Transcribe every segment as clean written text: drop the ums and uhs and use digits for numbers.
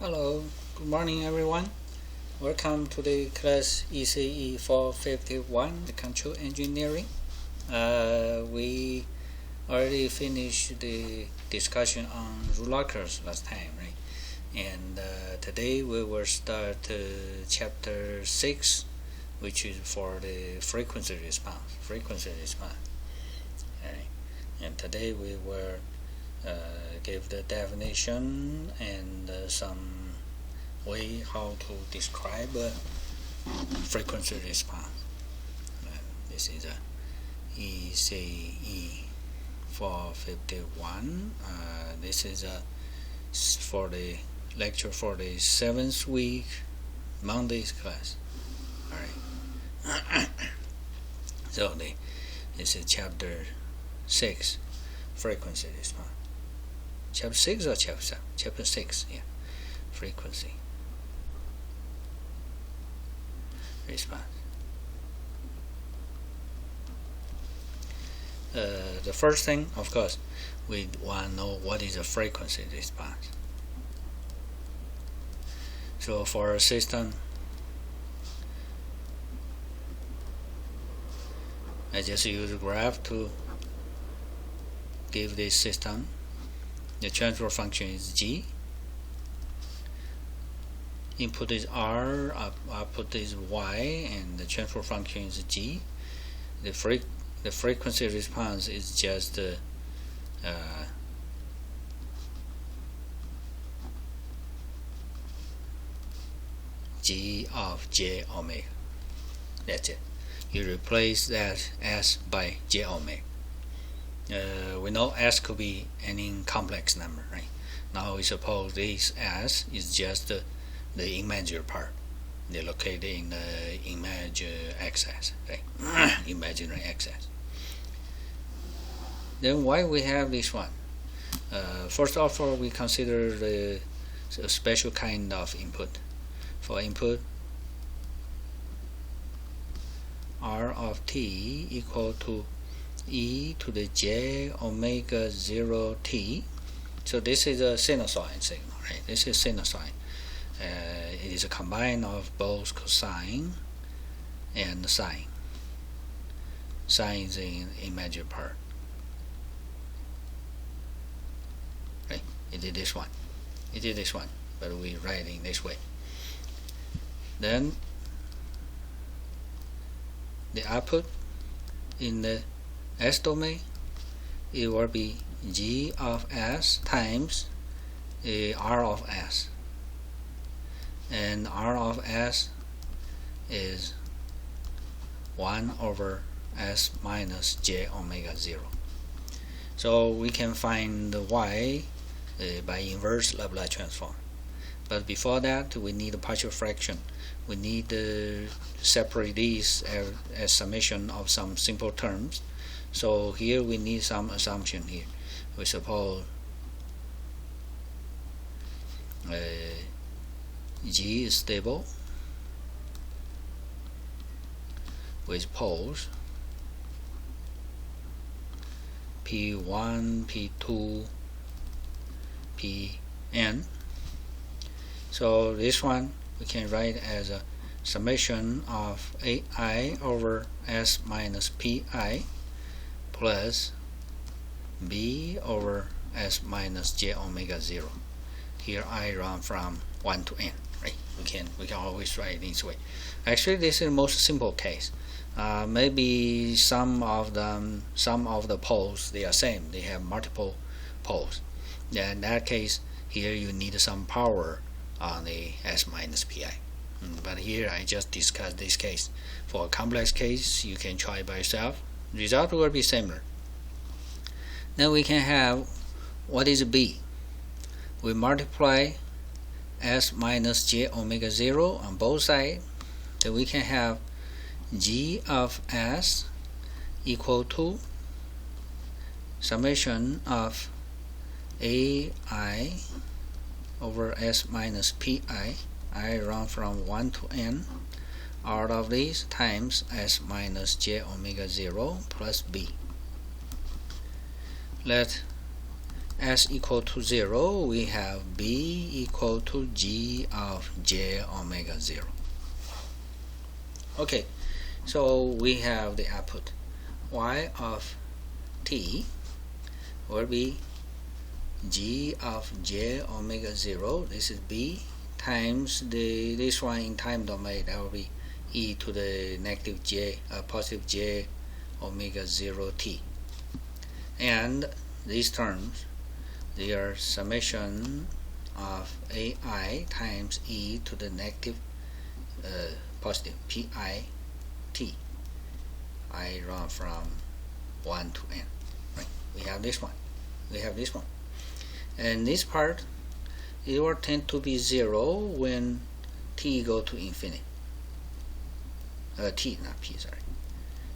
Hello, good morning everyone. Welcome to the class ECE451, the control engineering. We already finished the discussion on rule lockers last time, right? And today we will start chapter 6, which is for the frequency response. Right? And today we will give the definition and some way how to describe frequency response. This is a ECE451. This is for the lecture for the 7th week, Monday's class. All right. So this is chapter 6, frequency response. Chapter 6 or chapter 7? Chapter 6, yeah. Frequency response. The first thing, of course, we want to know what is a frequency response. So for a system, I just use a graph to give this system. The transfer function is G. Input is R, output is Y, and the transfer function is G. The frequency response is just G of J omega. That's it. You replace that S by J omega. We know S could be any complex number, right? Now we suppose this S is just the imaginary part. They're located in the imaginary axis, right? Imaginary axis. Then why we have this one? First of all, we consider a special kind of input. For input, R of t equal to e to the j omega 0 t. So this is a sinusoid signal, right? This is sinusoid. It is a combine of both cosine and sine. Sine is the imaginary part. Right? It is this one. But we write it in this way. Then the output in the S domain, it will be G of S times R of S. And R of S is 1 over S minus J omega 0. So we can find the Y by inverse Laplace transform. But before that, we need a partial fraction. We need to separate these as summation of some simple terms. So here we need some assumption here. We suppose G is stable with poles P1, P2, Pn. So this one we can write as a summation of AI over S minus Pi plus B over S minus J omega 0. Here I run from 1 to n. Right? We can always write it this way. Actually, this is the most simple case. Maybe some of the poles they are same. They have multiple poles. In that case, here you need some power on the S minus Pi. But here I just discussed this case. For a complex case, you can try by yourself. Result will be similar. Then we can have what is B. We multiply S minus J omega 0 on both sides. Then we can have G of S equal to summation of AI over S minus Pi. I run from 1 to n out of these times S minus J omega 0 plus B. Let s equal to 0, we have b equal to g of j omega 0. Okay, so we have the output. Y of t will be g of j omega 0, this is b, times this one in time domain, that will be e to the negative j, positive j omega 0 t. And these terms, they are summation of ai times e to the negative positive pi t. I run from 1 to n. Right? We have this one. We have this one. And this part, it will tend to be 0 when t go to infinity. T, not p, sorry.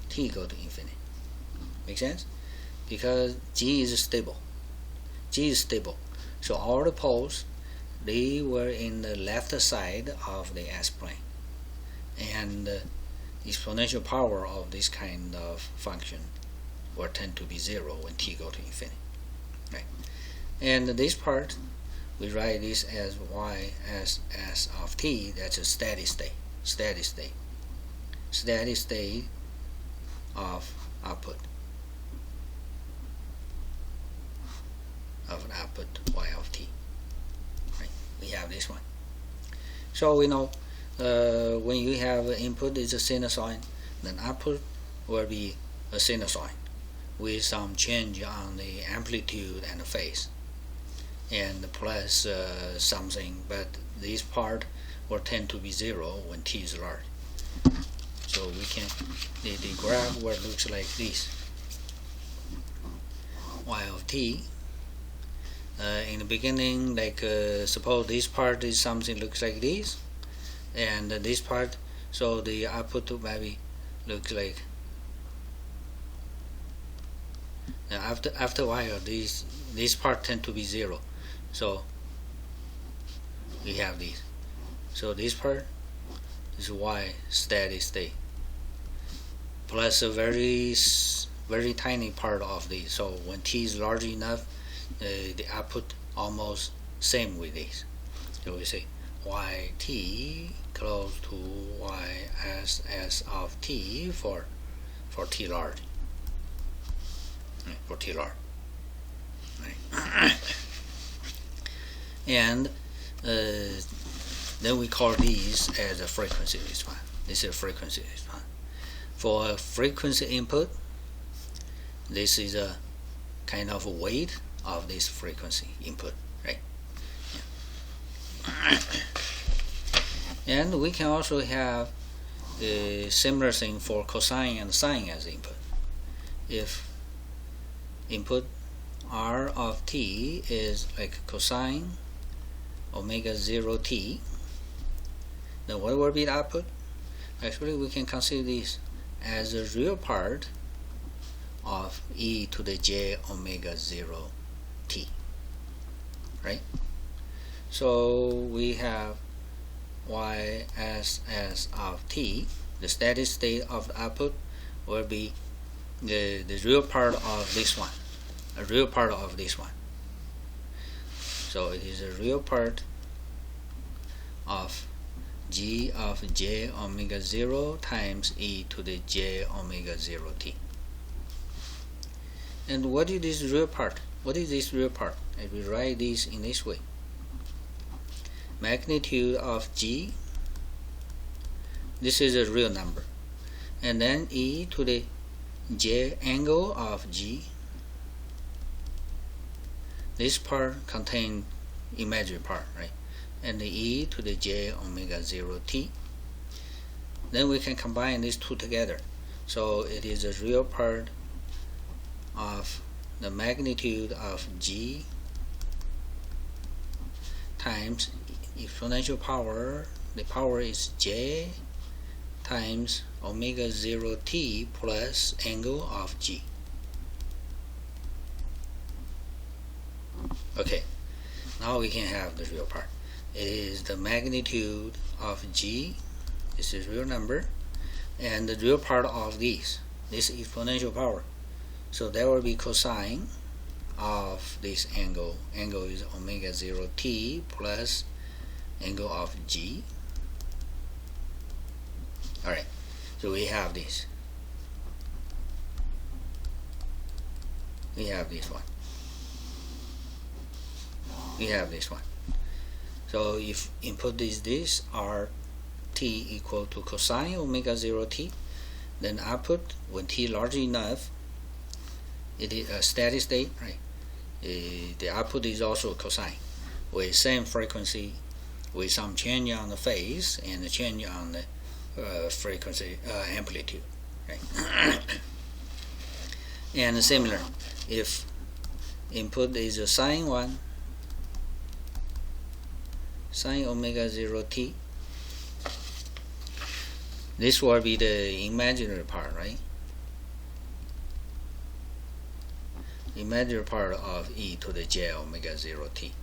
T go to infinity. Make sense? Because g is stable. G is stable. So all the poles, they were in the left side of the S-plane. And the exponential power of this kind of function will tend to be 0 when t go to infinity. Right? And this part, we write this as y as s of t, that's a steady state. Steady state. Steady state of output. Of an output y of t. Right? We have this one. So we know when you have input is a sinusoid, then output will be a sinusoid with some change on the amplitude and the phase, and plus something, but this part will tend to be 0 when t is large. So we can, the graph will looks like this. Y of t, in the beginning, like suppose this part is something looks like this, and this part, so the output maybe looks like, now after a while this part tend to be 0, so we have this. So this part is y steady state plus a very tiny part of this. So when t is large enough, the output almost same with this. So we say yt close to ys of t for t large. Right, for t large. Right. And then we call these as a frequency response. This is a frequency response. For a frequency input, this is a kind of a weight of this frequency input, right? Yeah. And we can also have a similar thing for cosine and sine as input. If input r of t is like cosine omega 0 t, then what will be the output? Actually, we can consider this as a real part of e to the j omega 0 t, right? So we have y as of t, the steady state of the output will be the real part of this one, a real part of this one. So it is a real part of g of j omega 0 times e to the j omega 0 t. And what is this real part? What is this real part? I will write this in this way. Magnitude of g, this is a real number, and then e to the j angle of g, this part contains imaginary part, right? And the e to the j omega 0 t. Then we can combine these two together, so it is a real part of the magnitude of g times exponential power, the power is j times omega 0 t plus angle of g. Okay, now we can have the real part. It is the magnitude of g, this is real number, and the real part of this exponential power. So that will be cosine of this angle is omega 0 t plus angle of g. Alright, so we have this. We have this one. We have this one. So if input is this, r t equal to cosine omega 0 t, then output when t large enough, it is a steady state, right? The output is also cosine with same frequency, with some change on the phase and a change on the frequency amplitude, right? And similar, if input is a sine one, sine omega 0 t, this will be the imaginary part, right? Imaginary part of e to the j omega 0 t.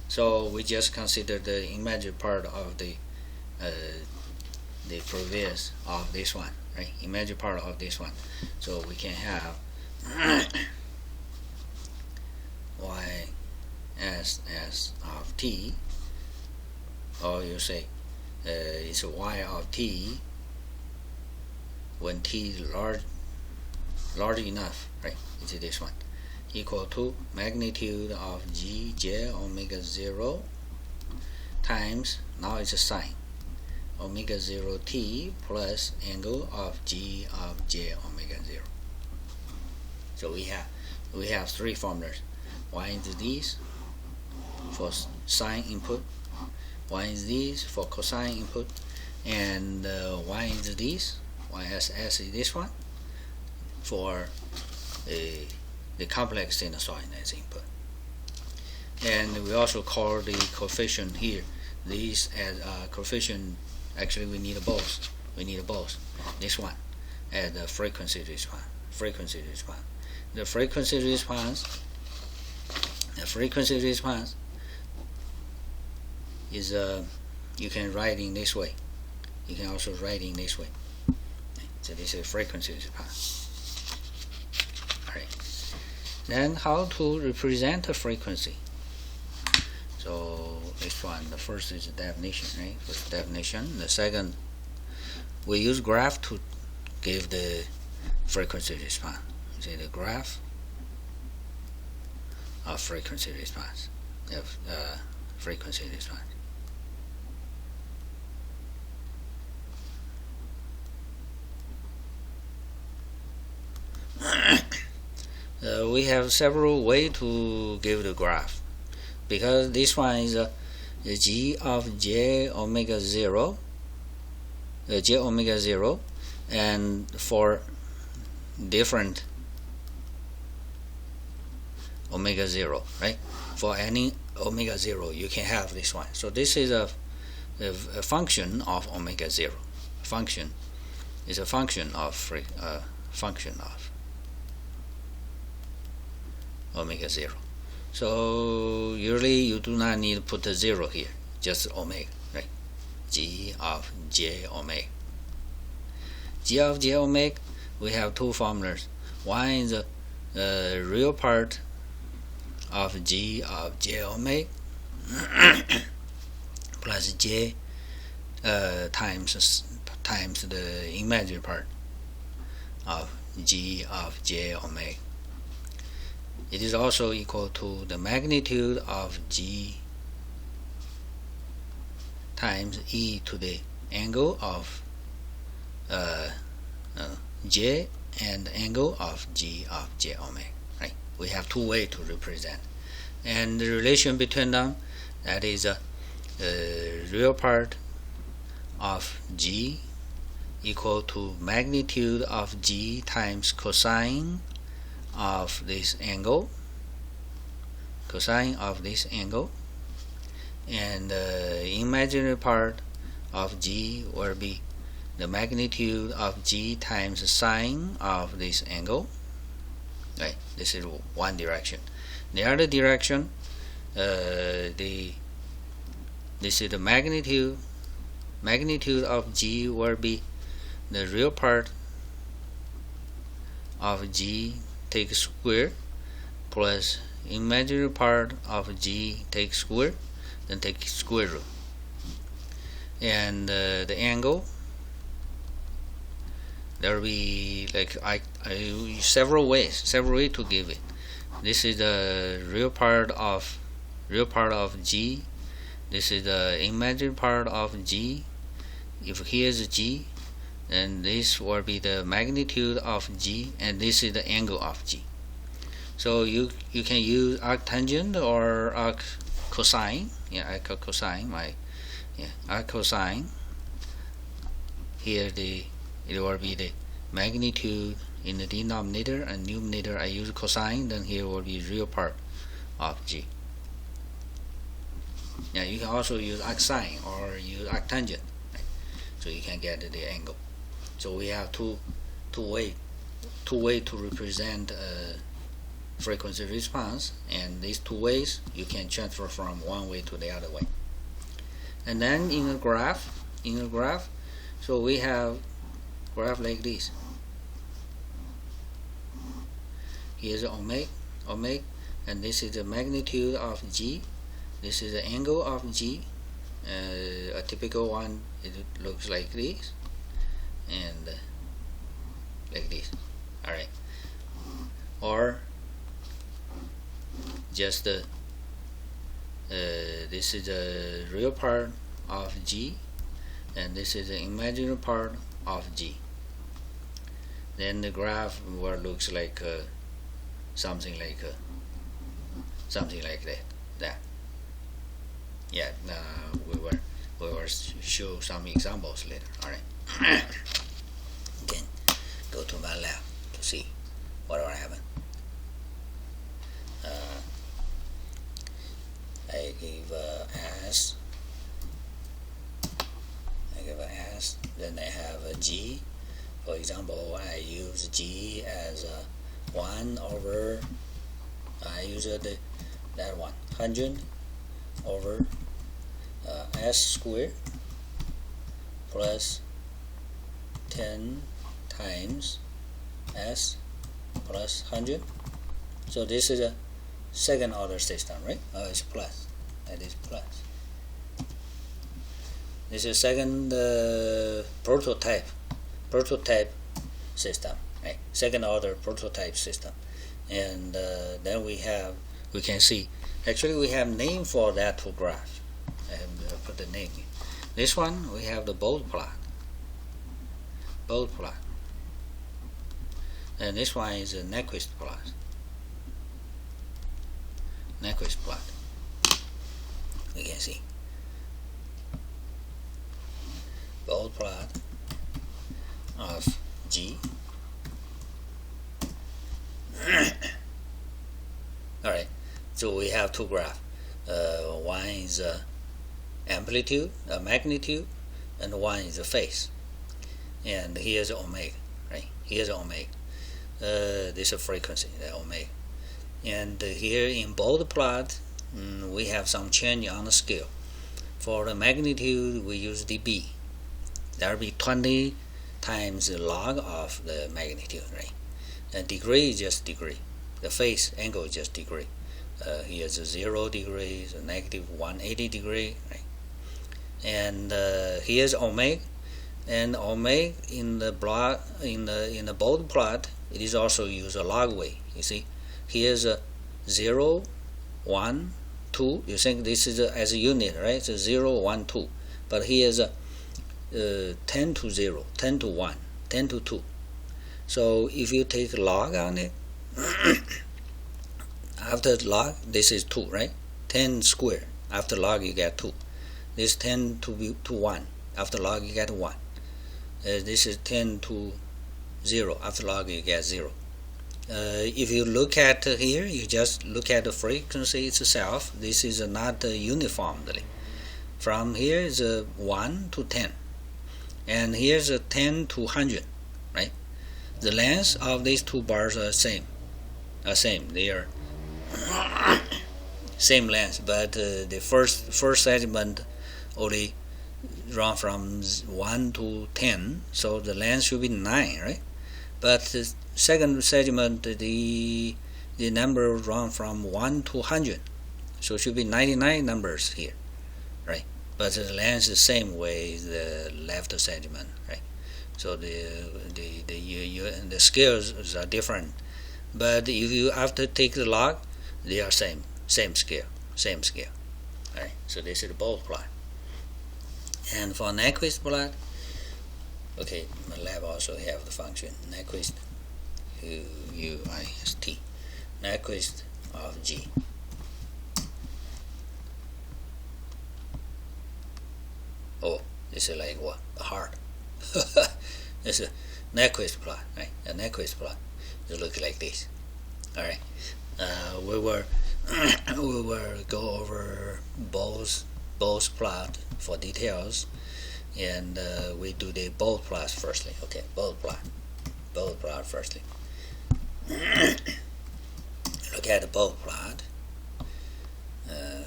So we just consider the imaginary part of the previous of this one, right? Imaginary part of this one. So we can have y s of t, or you say it's y of t when t large enough, right? It's this one, equal to magnitude of g j omega 0 times, now it's a sine, omega 0 t plus angle of g of j omega 0. So we have three formulas. One is this for sine input, one is this for cosine input, and one is this, YSS is this one for the complex sinusoid as input. And we also call the coefficient here, these as coefficient. Actually we need both. This one as the frequency response. The frequency response is you can write in this way. You can also write in this way. So this is frequency response. Alright. Then how to represent a frequency? So this one, the first is the definition, right? First definition. The second, we use graph to give the frequency response. See the graph of frequency response. Frequency response. We have several ways to give the graph, because this one is the g of j omega 0, j omega 0, and for different omega 0, right? For any omega 0 you can have this one. So this is a function of omega 0. Function is a function of omega 0. So usually you do not need to put a 0 here, just omega, right? G of j omega. G of j omega, we have two formulas. One is the real part of g of j omega plus j times the imaginary part of g of j omega. It is also equal to the magnitude of g times e to the angle of j and angle of g of j omega, right? We have two ways to represent, and the relation between them, that is a real part of g equal to magnitude of g times cosine of this angle, and the imaginary part of g will be the magnitude of g times sine of this angle, right? This is one direction. The other direction, this is the magnitude of g will be the real part of g take square plus imaginary part of g take square, then take square root, and the angle, there will be like several ways to give it. This is the real part of g. This is the imaginary part of g. If here's g, then this will be the magnitude of g, and this is the angle of g. So you can use arctangent or arccosine. Arccosine. Arccosine. Here it will be the magnitude in the denominator, and numerator I use cosine. Then here will be real part of g. You can also use arcsine or use arctangent, right? So you can get the angle. So we have two way to represent frequency response, and these two ways you can transfer from one way to the other way. And then in a graph, so we have graph like this. Here's omega, and this is the magnitude of g. This is the angle of g. A typical one, it looks like this, and like this. All right. Or just this is the real part of g, and this is the imaginary part of g. Then the graph looks like something like that. Yeah, we will show some examples later. All right. Then go to my lab to see what will happen. I give S. Then I have a G. For example, I use G as 1 over. I use that one 100 over S squared plus 10 times S plus 100. So this is a second order system, right? It's plus. That is plus. This is second prototype system, right? Second order prototype system. And then we can see, actually we have name for that two graphs. I have put the name in. This one we have the Bode plot. And this one is a Nyquist plot. We can see Bode plot of G. Alright, so we have two graphs. One is amplitude, magnitude, and one is phase. And here's omega, right? Here's omega. This is frequency, the omega. And here in Bode plot, we have some change on the scale. For the magnitude, we use dB. That will be 20 times the log of the magnitude, right? And degree is just degree. The phase angle is just degree. Here's 0 degrees, negative 180 degree, right? And here's omega. And omega in the Bode plot, it is also used a log way. You see, here's a 0, 1, 2. You think this is as a unit, right? It's a 0, 1, 2. But here's a 10 to 0, 10 to 1, 10 to 2. So if you take log on it, after log, this is 2, right? 10 squared. After log, you get 2. This 10 to 1. After log, you get 1. This is 10 to 0. After log, you get 0. If you look at here, you just look at the frequency itself. This is not uniformly. From here is 1 to 10. And here's a 10 to 100, right? The length of these two bars are same. They are same length, but the first segment only run from 1 to 10, so the length should be 9, right? But the second segment, the the number run from 1 to 100, so it should be 99 numbers here, right? But the length is the same way the left segment, right? So the scales are different, but if you after take the log, they are same scale, right? So this is the Bode plot. And for Nyquist plot, okay, my lab also have the function Nyquist, UIST, Nyquist of G. Oh, this is like what? A heart. This is a Nyquist plot, right? A Nyquist plot. It looks like this. All right. We will go over both plot for details, and we do the Bode plot firstly. Okay, Bode plot firstly. Look at the Bode plot. Let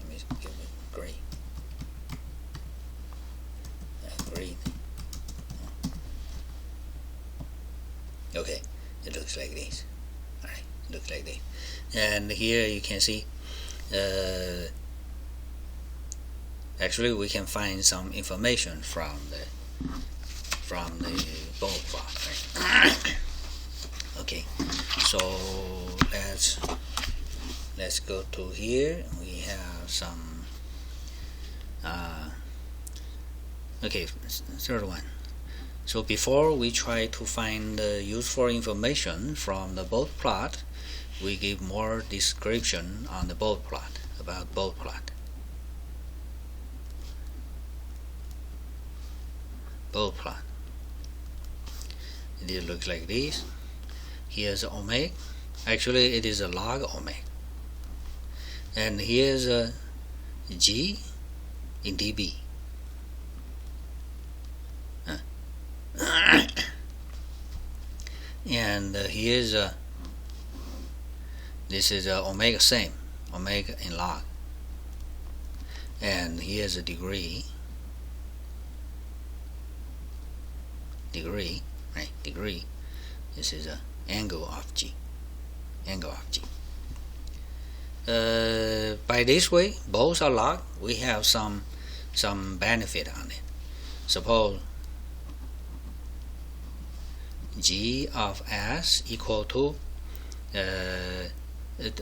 me give it gray. Green. Okay, it looks like this. All right, it looks like this. And here you can see. Actually, we can find some information from the Bode plot. Right? Okay, so let's go to here. We have some. Okay, third one. So before we try to find useful information from the Bode plot, we give more description on the Bode plot, about Bode plot. Bode plot. It looks like this. Here's omega. Actually, it is a log omega. And here's a G in dB. And here's this is omega, same omega in log, and here's a degree, right? Degree. This is a angle of G. By this way, both are log. We have some benefit on it. Suppose G of S equal to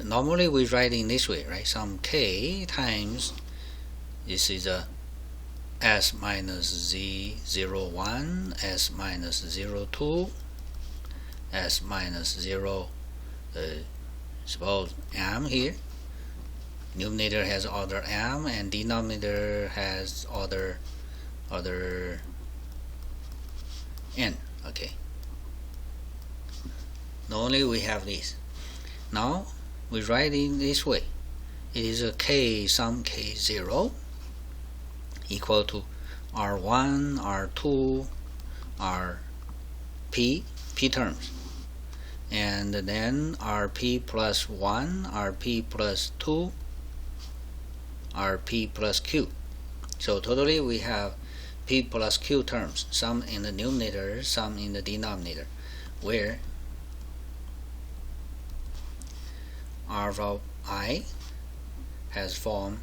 normally we write in this way, right? Some K times this is a S minus Z01, S minus 02, S minus 0, suppose M here. Numerator has order M and denominator has order N. Okay. Normally we have this. Now we write in this way. It is a K, some K0 equal to R1, R2, P terms, and then RP plus 1, RP plus 2, RP plus Q. So totally we have P plus Q terms, some in the numerator, some in the denominator, where R of I has form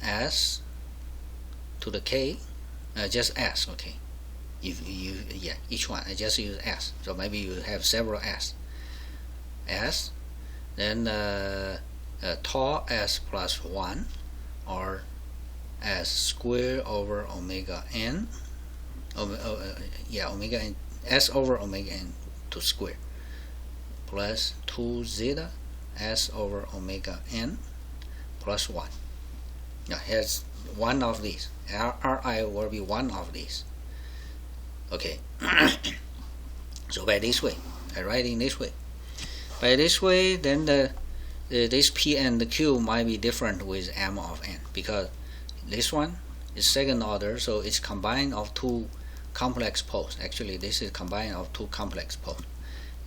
S to the K, just S, okay. If you each one I just use S, so maybe you have several S, then tau S plus 1, or S square over omega n, omega n, S over omega n to square, plus 2 zeta S over omega n plus 1. Now here's one of these. Ri will be one of these. Okay. So by this way, I write in this way. By this way, then this P and the Q might be different with M of n, because this one is second order, so it's combined of two complex poles. Actually, this is combined of two complex poles.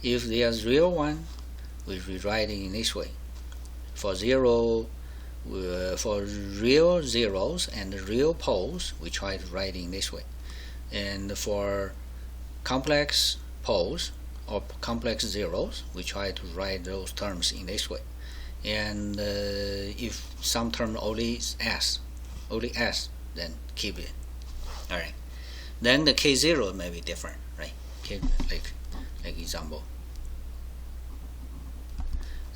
If there's real one, we rewrite it in this way. For real zeros and real poles, we try to write in this way. And for complex poles or complex zeros, we try to write those terms in this way. And if some term only is s, then keep it. All right. Then the k0 may be different, right? Like example,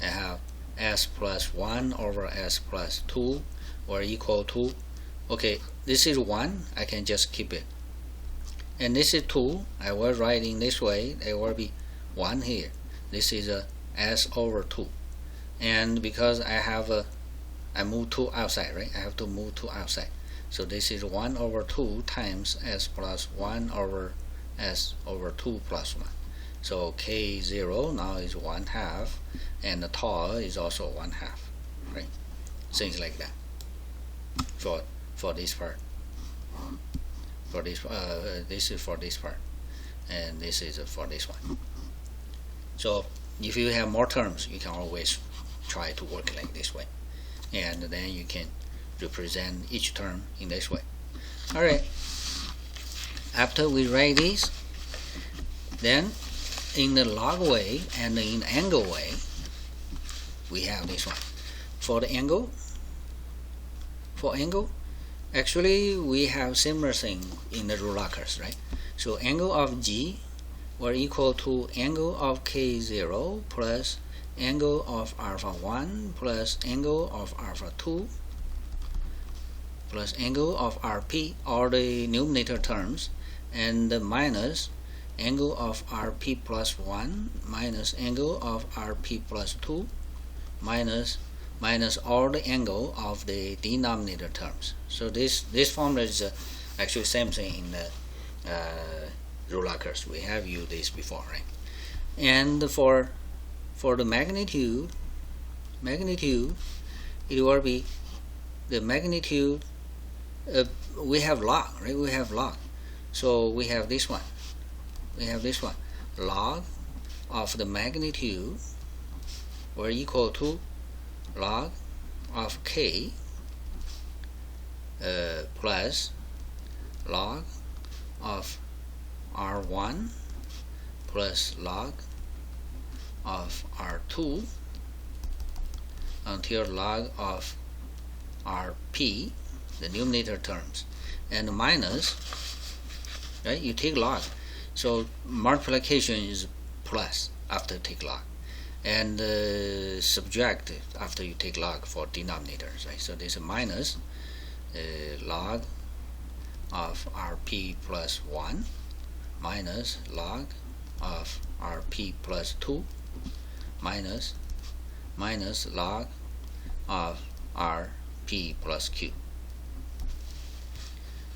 I have s plus 1 over s plus 2 or equal to, okay, this is 1, I can just keep it. And this is 2, I will write in this way, there will be 1 here. This is a s over 2. And because I move 2 outside, right? I have to move 2 outside. So this is 1 over 2 times s plus 1 over s over 2 plus 1. So k0 now is 1/2, and the tau is also 1/2, right? Things like that. For this part. This is for this part, and this is for this one. So if you have more terms, you can always try to work like this way, and then you can represent each term in this way. Alright, after we write these, then in the log way and in the angle way, we have this one. For angle, actually we have similar thing in the rule lockers, right? So angle of G will equal to angle of K0 plus angle of alpha 1 plus angle of alpha 2 plus angle of RP, all the numerator terms, and minus angle of RP plus 1 minus angle of RP plus 2 minus all the angle of the denominator terms. So this formula is actually same thing in the rule lockers. We have used this before, right? And for the magnitude, it will be the magnitude. We have log, right? We have log. So we have this one. Log of the magnitude will equal to log of k plus log of R1 plus log of R2 until log of RP, the numerator terms, and minus, right? You take log, so multiplication is plus after take log, and subtract after you take log for denominators, right? So this is minus log of RP plus 1 minus log of RP plus 2 minus log of RP plus Q.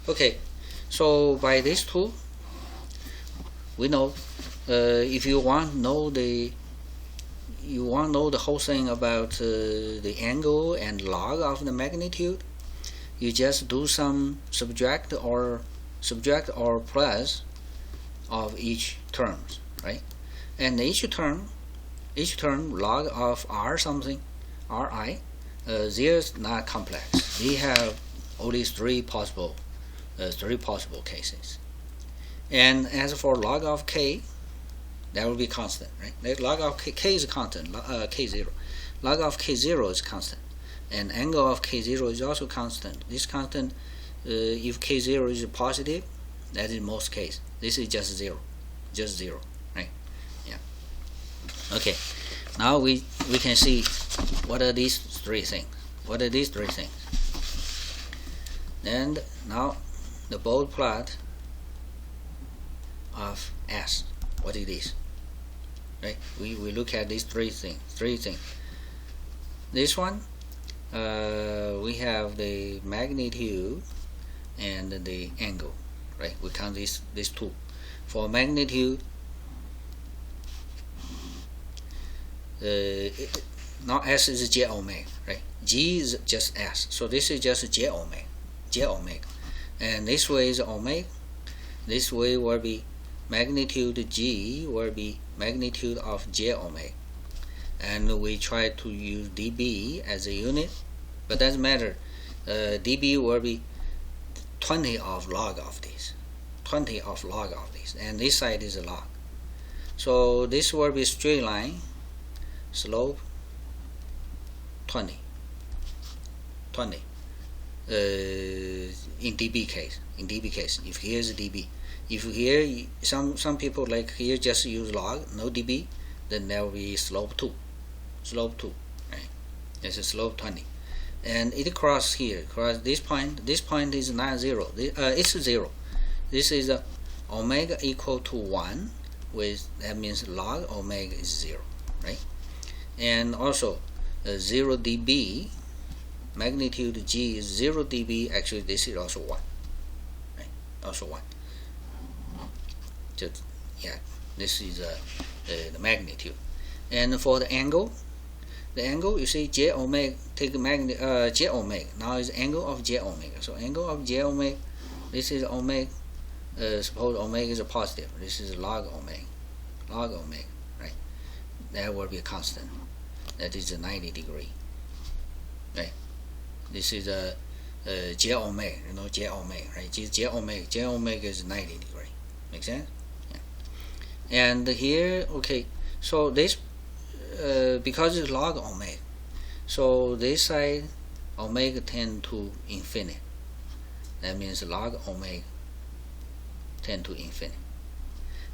Okay, so by these two, we know if you want to know the whole thing about the angle and log of the magnitude, you just do some subtract or plus of each terms, right? And each term log of R something, Ri, there's not complex. We have only three possible cases. And as for log of k, that will be constant, right? Log of k is constant, k0. Log of k0 is constant, and angle of k0 is also constant. This constant, if k0 is positive, that is most case. This is just zero, right? Yeah. Okay. Now we can see what are these three things. And now the Bode plot of S. What it is, right? We look at these three things. This one, we have the magnitude and the angle, right? We count these two. For magnitude, now S is j omega, right? G is just S, so this is just j omega, and this way is omega. This way will be magnitude G will be magnitude of j omega, and we try to use dB as a unit, but doesn't matter. dB will be 20 of log of this, and this side is a log. So this will be straight line, slope 20. In dB case. If here is dB, if here some people like here just use log, no dB, then there will be slope 2. Right? This is slope 20, and it cross here, cross this point. This point is not 0. It's 0. This is omega equal to 1, with that means log omega is 0, right? And also 0 dB. Magnitude G is 0 dB. Actually, this is also 1, right? Also 1. Just, yeah, this is the magnitude. And for the angle you see J omega. Take J omega. Now is angle of J omega. So angle of J omega. This is omega. Suppose omega is a positive. This is log omega. Right? That will be a constant. That is a 90 degree. Right? This is a J omega, J omega, right? J omega is 90 degree. Make sense? Yeah. And here, okay, so this because it's log omega, so this side omega tend to infinity. That means log omega tend to infinity.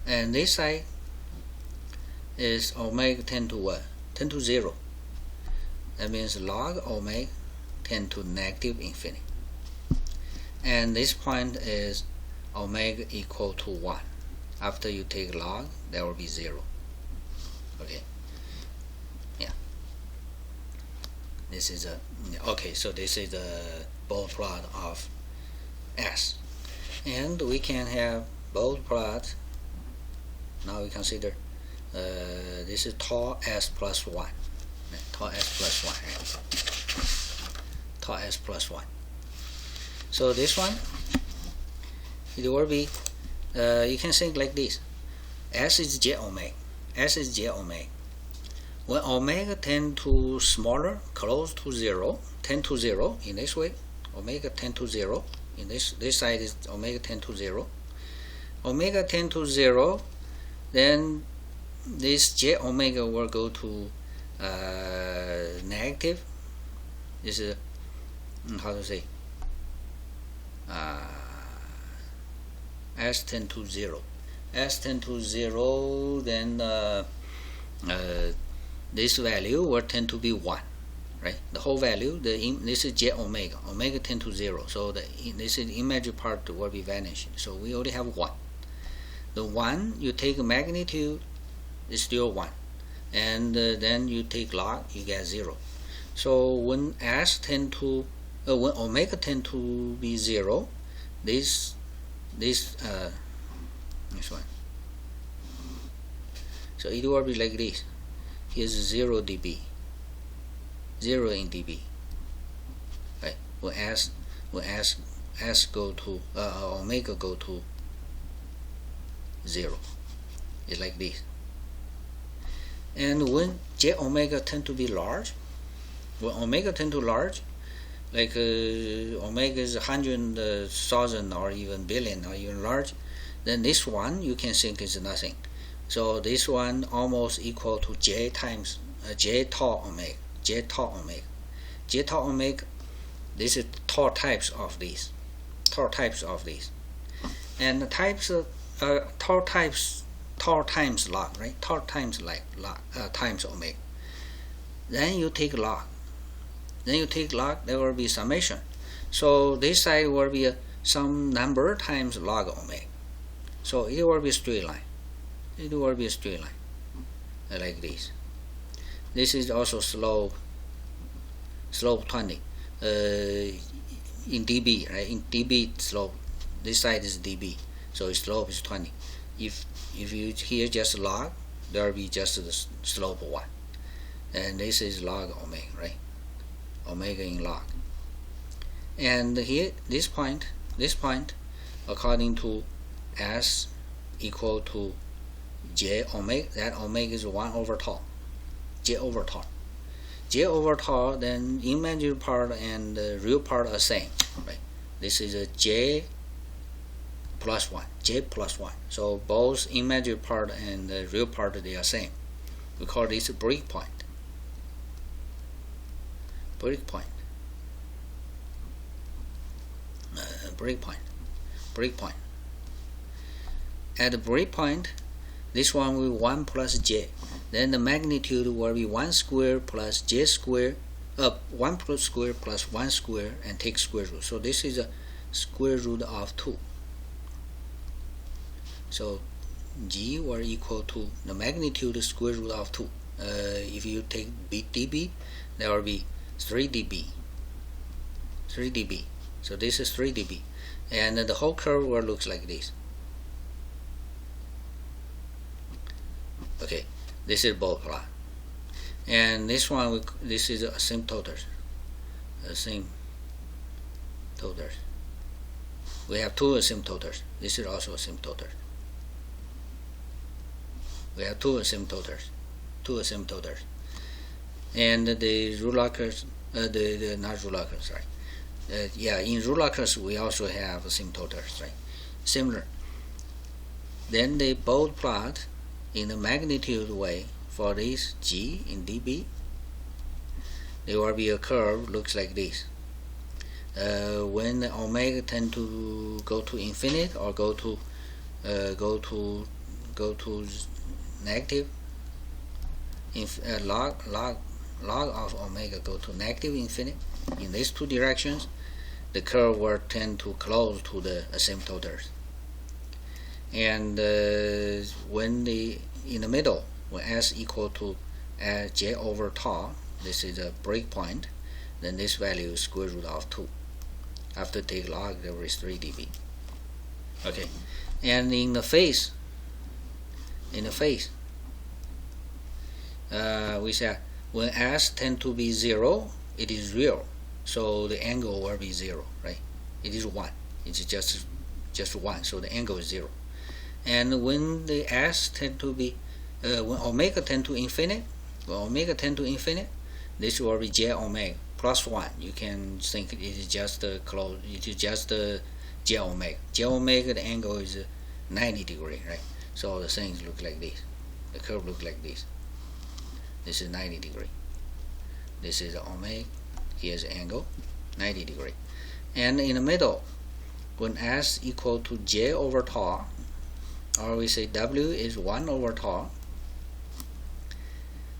And this side is omega tend to what? Tend to 0. That means log omega tend to negative infinity. And this point is omega equal to 1. After you take log, there will be 0. Okay. Yeah. This is okay. So this is the Bode plot of S, and we can have Bode plot. Now we consider this is tau S plus 1. Tau S plus 1. Right? Tau S plus 1. So this one, it will be, you can think like this. S is J omega. When omega tend to smaller, close to 0, tend to 0 in this way, omega tend to 0. In this side is omega tend to 0. Omega tend to 0, then this J omega will go to negative. This is how to say, S tend to 0. S tend to 0, then this value will tend to be 1, right? The whole value, this is J omega. Omega tend to 0, so this is imaginary part will be vanishing. So we only have 1. The 1, you take magnitude, is still 1, and then you take log, you get 0. So when S tend to when omega tend to be 0, this one. So it will be like this. Here's 0 dB. 0 in dB. Right? When S go to omega go to 0, it's like this. And when J omega tend to be large, when omega tend to large, like omega is 100,000 or even billion or even large, then this one you can think is nothing. So this one almost equal to J times J tau omega. This is tau types of these. And the types of tau times log, right? Tau times log times omega. Then you take log. There will be summation. So this side will be some number times log omega. So it will be a straight line. Like this. This is also slope 20 in dB, right? In dB slope, this side is dB, so its slope is 20. If you here just log, there will be just the slope 1, and this is log omega, right? Omega in log. And here this point, according to S equal to J omega, that omega is 1 over tau. J over tau, then imaginary part and the real part are same, right? This is a J plus 1, j plus 1. So both imaginary part and the real part, they are same. We call this breakpoint. Breakpoint. Breakpoint. At the breakpoint, this one will be 1 plus j. Then the magnitude will be 1 square plus j square, 1 plus square plus 1 square, and take square root. So this is a square root of 2. So g will equal to the magnitude square root of 2. If you take dB, there will be 3 dB. 3 dB. So this is 3 dB. And the whole curve will look like this. Okay, this is Bode plot. And this one, this is asymptotes. Asymptotes. We have two asymptotes. This is also asymptotes. We have two asymptotes. And the Rulakers, not Rulakers, sorry. In Rulakers we also have asymptotes, right? Similar. Then the Bode plot in the magnitude way for this g in dB, there will be a curve looks like this. When the omega tend to go to infinite or go to negative, log of omega go to negative infinite in these two directions, the curve will tend to close to the asymptotes. And when in the middle, when s equal to j over tau, this is a breakpoint, then this value is square root of 2. After take log, there is 3 dB. Okay, and in the phase, we say when s tend to be 0, it is real, so the angle will be 0, right? It is 1. It's just 1, so the angle is 0. And when the s tend to be when omega tend to infinite, this will be j omega plus 1. You can think it is just close. It is just j omega. J omega, the angle is 90 degrees, right? So the things look like this. The curve look like this. This is 90 degrees. This is omega. Here's the angle, 90 degrees. And in the middle, when s equal to j over tau, or we say w is 1 over tau,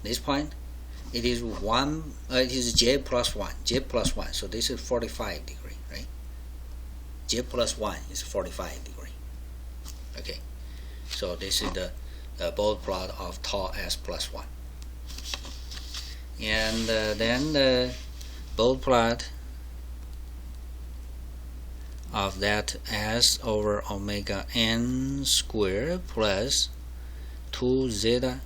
this point, it is it is j plus 1, so this is 45 degree, right? J plus 1 is 45 degree. Okay, so this is the Bode plot of tau s plus 1. And then the Bode plot of that s over omega n squared plus 2 zeta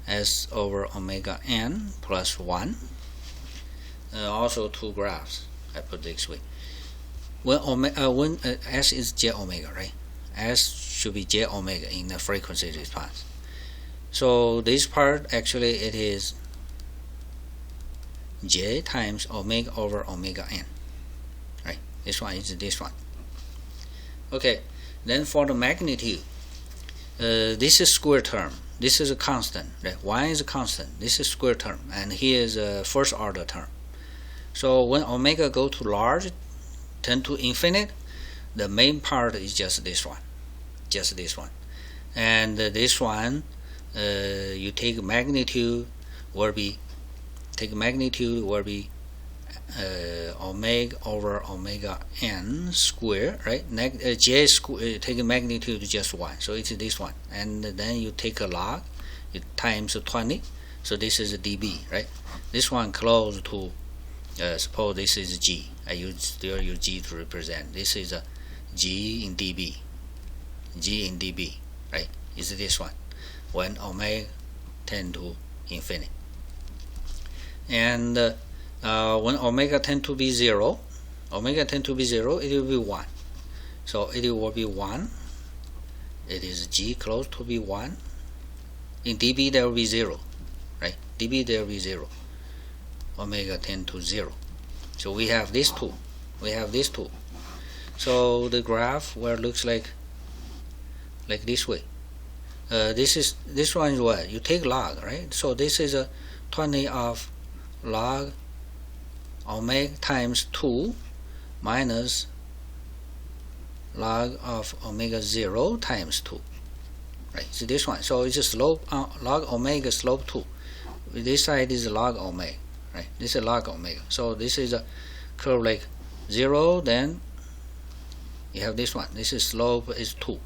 s over omega n plus 1. Also two graphs, I put this way. When s is j omega, right? S should be j omega in the frequency response. So this part, actually it is j times omega over omega n, right? This one is this one. Okay, then for the magnitude, this is square term. This is a constant, right? Y is a constant. This is square term, and here is a first order term. So when omega go to large, tend to infinite, the main part is just this one, and this one, you take magnitude will be omega over omega n square, right? J square, take magnitude just 1, so it's this one, and then you take a log, it times 20, so this is a dB, right? This one close to suppose this is g. I still use g to represent. This is a g in dB, right? Is this one when omega tend to infinite. And when omega tend to be 0, it will be 1. So it will be 1. It is g close to be 1. In dB there will be 0, right? dB there will be 0. Omega tend to 0. So we have these two. So the graph where it looks like like this way. This one is what? You take log, right? So this is a 20 of log omega times 2 minus log of omega 0 times 2. Right, so this one. So it's a slope, log omega slope 2. This side is log omega, right? This is log omega. So this is a curve like 0, then you have this one. This is slope is 2.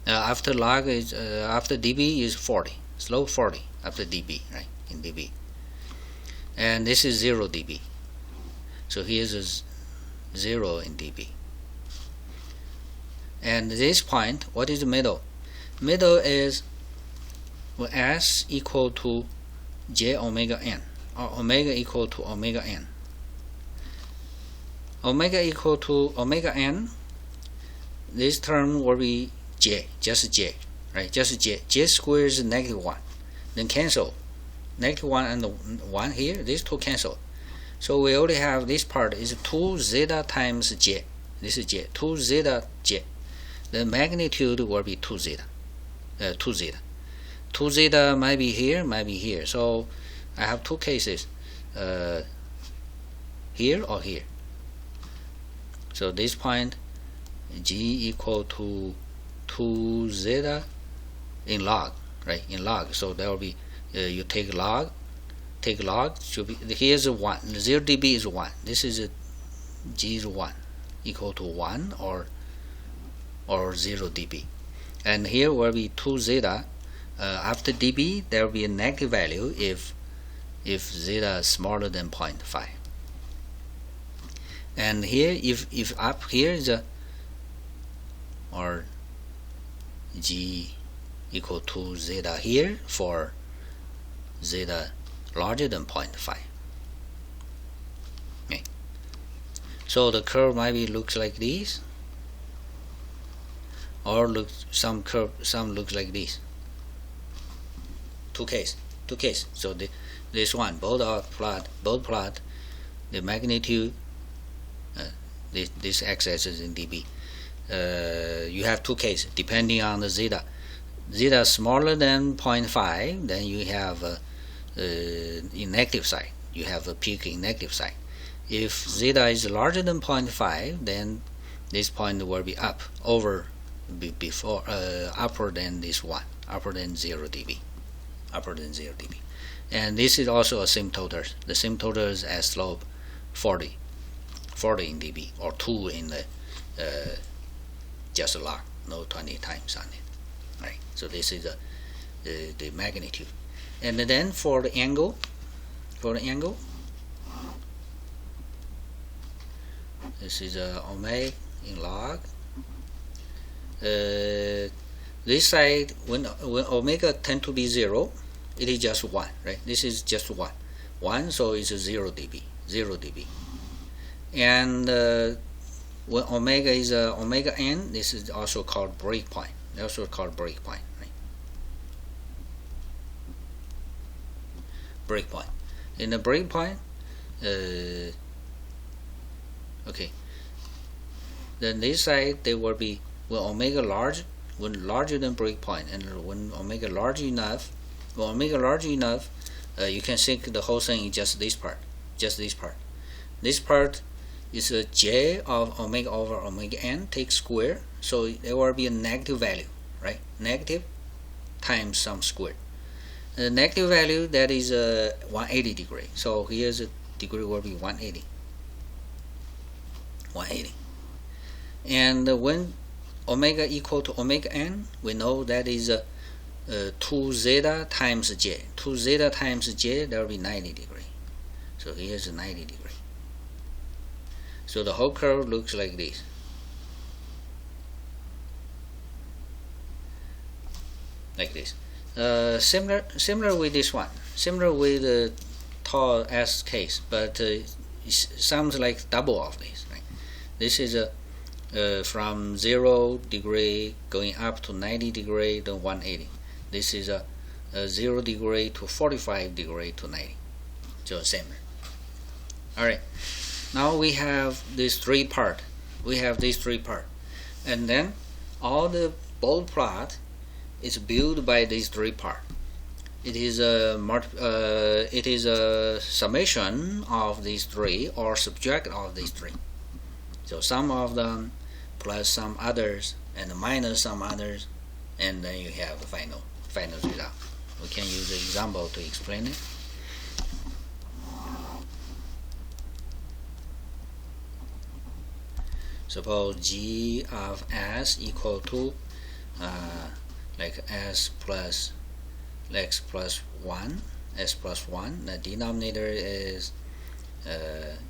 After log is after dB is 40. Slope 40 after dB, right? In dB. And this is 0 dB. So here's a 0 in dB. And this point, what is the middle? Middle is S equal to J omega n, or omega equal to omega n. Omega equal to omega n, this term will be J, just J, right? Just J. J squared is -1. Then cancel. -1 and 1 here, these two cancel. So we only have this part is 2 zeta times J. This is J, 2 zeta J. The magnitude will be 2 zeta. 2 zeta. 2 zeta might be here, might be here. So I have two cases, here or here. So this point, G equal to 2 zeta in log, right? In log. So there will be, you take log, should be, here's a 1. 0 dB is 1. This is a G is 1, equal to 1 or 0 dB. And here will be 2 zeta. After dB, there will be a negative value if zeta is smaller than 0.5. And here, if up here is a, or G equal to zeta here for zeta larger than 0.5. Okay. So the curve might be looks like this, or some looks like this. Two case. So this one both plot the magnitude. This x-axis in dB. You have two cases depending on the zeta. Zeta smaller than 0.5, then you have in negative side. You have a peak in negative side. If zeta is larger than 0.5, then this point will be up over before upper than this one, upper than 0 dB, and this is also asymptote. The asymptote is at slope 40 in dB, or 2 in the just a log, no 20 times on it, right? So this is the magnitude, and then for the angle, this is omega in log. This side, when omega tend to be 0, it is just 1, right? This is just 1, so it's a 0 dB. And when omega is omega n, this is also called breakpoint. Right? Breakpoint. In the breakpoint, okay. Then this side, they will be when omega larger than breakpoint, and when omega large enough, you can think the whole thing is just this part. This part is a J of omega over omega n, take square, so there will be a negative value, right? Negative times some square. The negative value, that is 180 degree. So here's a degree will be 180. And when omega equal to omega n, we know that is 2 zeta times J. 2 zeta times J, that will be 90 degree. So here's a 90 degree. So the whole curve looks like this. Similar with this one. Similar with the tall S case, but it sounds like double of this. Right? This is from 0 degree going up to 90 degree, then 180. This is a 0 degree to 45 degree to 90. So similar. Alright. Now we have these three part. And then all the Bode plot is built by these three parts. It is a summation of these three, or subtract of these three. So sum of them plus some others and minus some others, and then you have the final result. We can use an example to explain it. Suppose g of s equal to like s plus x plus 1, s plus 1. The denominator is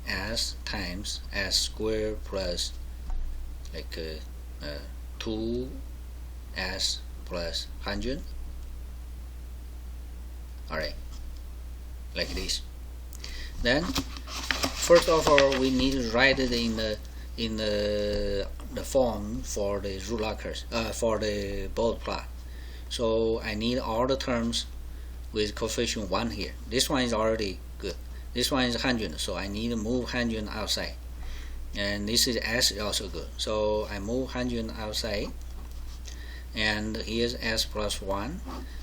s times s squared plus like 2s plus 100. Alright, like this. Then first of all, we need to write it in the form for the ruler curve, for the Bode plot. So I need all the terms with coefficient 1 here. This one is already good. This one is 100, so I need to move 100 outside. And this is s is also good. So I move 100 outside. And here's s plus 1.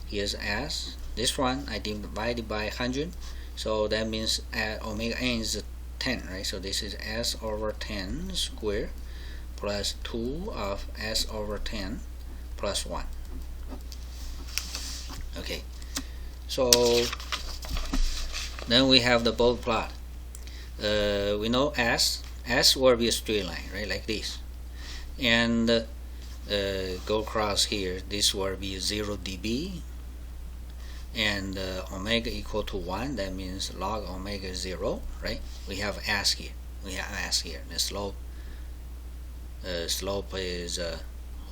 Here's s. This one I divided by 100. So that means omega n is 10, right? So this is s over 10 squared plus 2 of s over 10 plus 1. Okay, so then we have the Bode plot. We know s will be a straight line, right, like this, and go across here. This will be 0 dB, and omega equal to 1. That means log omega is 0, right? We have s here. The slope is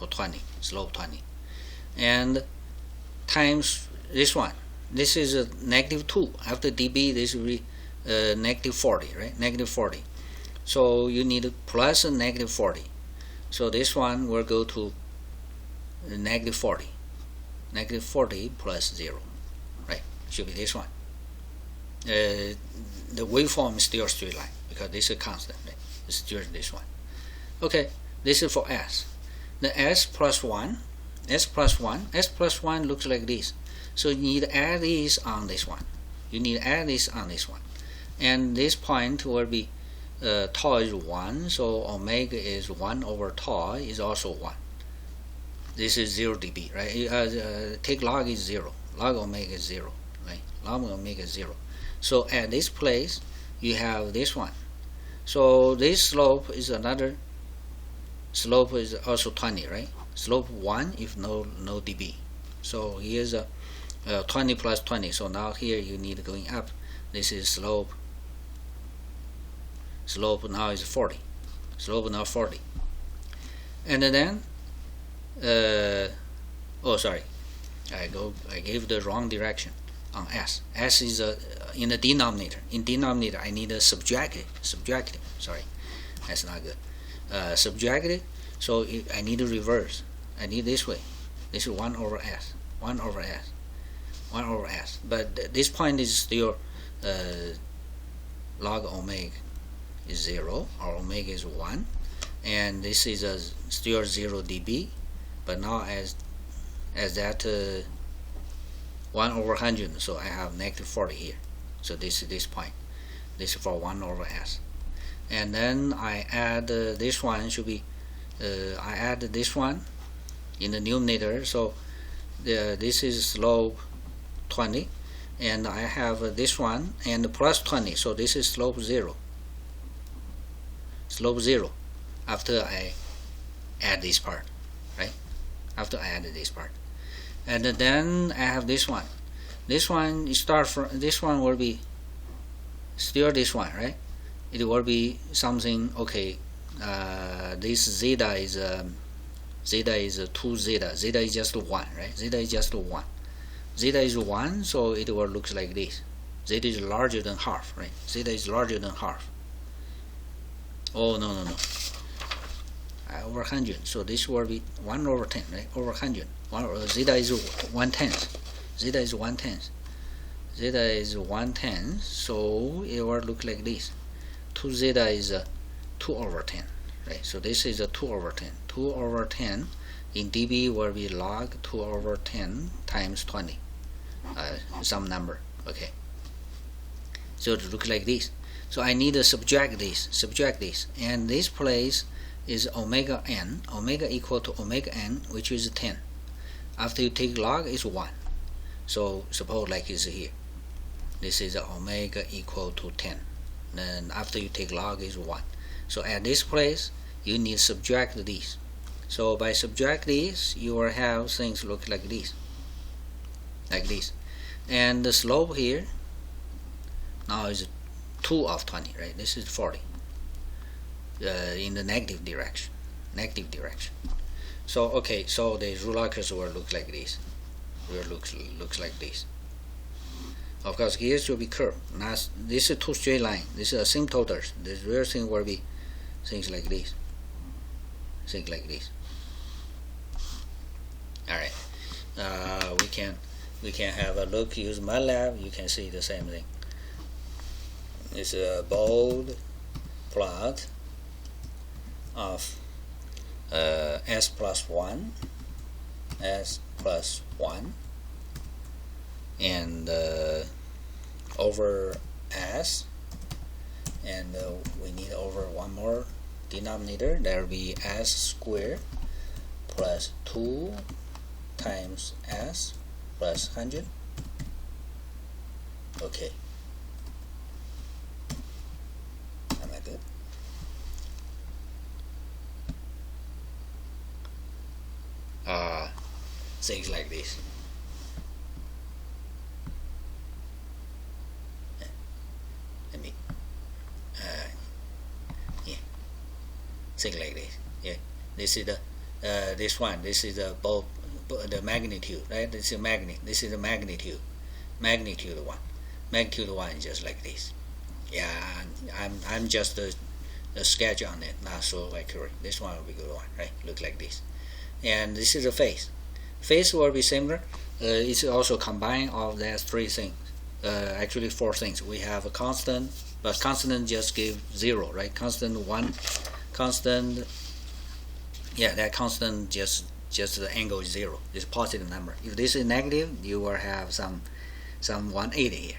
20. Slope 20, and times this one. This is a -2. After dB, this will be -40, right? -40. So you need plus a -40. So this one will go to -40. -40 plus 0, right? Should be this one. The waveform is still straight line because this is constant, right? It's still this one. Okay, this is for s. The s plus 1. S plus 1 looks like this. So you need to add this on this one. And this point will be tau is 1, so omega is 1 over tau is also 1. This is 0 dB, right? Take log is 0. Log omega is 0, right? Log omega is 0. So at this place, you have this one. So this slope is another. Slope is also 20, right? Slope 1 if no dB. So here's a 20 plus 20. So now here you need going up. This is slope. Slope now is 40. Slope now 40. And then oh sorry, I gave the wrong direction on s. S is in the denominator. In denominator I need a subtractive. Sorry, that's not good. Subtractive. So I need to reverse. I need this way. This is 1 over s. But this point is still log omega is 0, or omega is 1, and this is still 0 dB. But now as that 1 over 100, so I have -40 here. So this is this point. This is for 1 over s. And then I add this one should be I add this one in the numerator. So this is slope 20, and I have this one and plus 20. So this is slope 0. Slope 0 after I add this part, right? After I added this part, and then I have this one. This one you start from. This one will be still this one, right? It will be something. Okay, this zeta is 2 zeta. Zeta is just 1, right? Zeta is just 1. Zeta is 1, so it will look like this. Zeta is larger than half, right? Zeta is larger than half. Oh no. Over 100. So this will be 1 over 10, right? Over 100. Zeta is 1/10. Zeta is 1/10. Zeta is 1/10. So it will look like this. 2 zeta is 2 over 10, right? So this is a 2 over 10. 2 over 10 in dB will be log 2/10 times 20, some number. Okay, so it looks like this. So I need to subtract this, and this place is omega n, omega equal to omega n, which is 10. After you take log, it's 1. So suppose like it's here. This is omega equal to 10. Then after you take log is 1. So at this place, you need to subtract this. So by subtract this, you will have things look like this. And the slope here now is 2/20, right? This is 40 in the negative direction. So okay, so the ruler curve will look like this. Looks like this. Of course, here should be curved. Now this is 2 straight line. This is asymptotes. The real thing will be things like this. All right. We can have a look. Use MATLAB. You can see the same thing. It's a Bode plot of s plus 1, and over s, and we need over one more denominator. There will be s squared plus 2 times s plus 100. Okay. Am I good? Things like this. Let me yeah, things like this. Yeah, this is the this one. This is the the magnitude, right? This is a magnet. This is the magnitude. Magnitude one is just like this. Yeah, I'm just a sketch on it, not so accurate. This one will be good one, right? Look like this. And this is the phase. Phase will be similar. It's also combined of that 3 things. Actually 4 things. We have a constant, but constant just give 0, right? Constant 1, constant. Yeah, that constant just the angle is 0. It's a positive number. If this is negative, you will have some 180 here,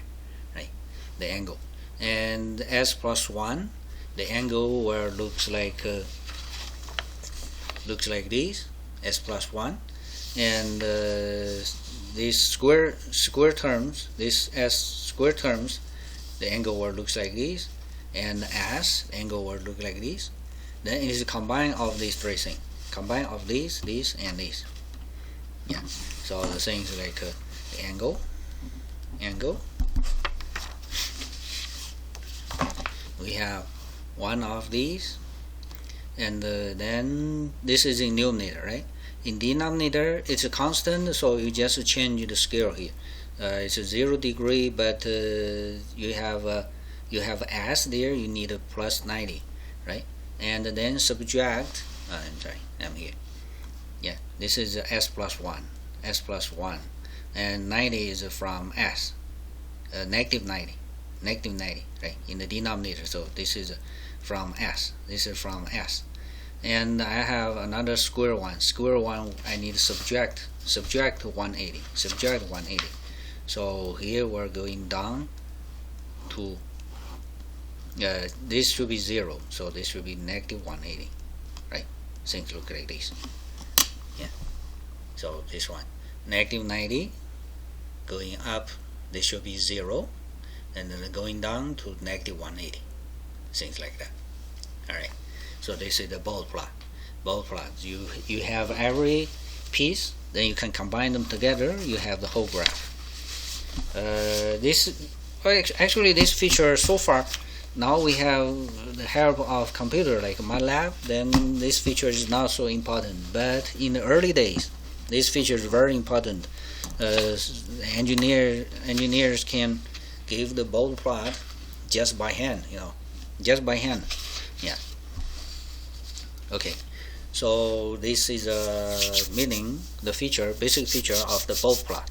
right? The angle. And s plus 1, the angle will looks like this. S plus 1, and these square terms, this s square terms, the angle will looks like this, and s the angle will look like this. Then it is a combine of these 3 things, combine of this, and this. Yeah. So the things like the angle. We have one of these, and then this is in numerator, right? In denominator, it's a constant, so you just change the scale here. It's a 0 degree, but you have s there. You need a plus 90, right? And then subtract. I'm sorry, I'm here. Yeah, this is s plus 1, and 90 is from s, negative 90, right? In the denominator, so this is from s. And I have another square one. I need to subtract 180. So here we're going down to this should be 0. So this should be negative 180, right? Things look like this. Yeah. So this one, negative 90, going up. This should be 0, and then going down to negative 180. Things like that. All right. So this is the Bode plot. You have every piece, then you can combine them together. You have the whole graph. This feature so far. Now we have the help of computer like MATLAB. Then this feature is not so important. But in the early days, this feature is very important. Engineers can give the Bode plot just by hand. Yeah. Okay, so this is basic feature of the Bode plot,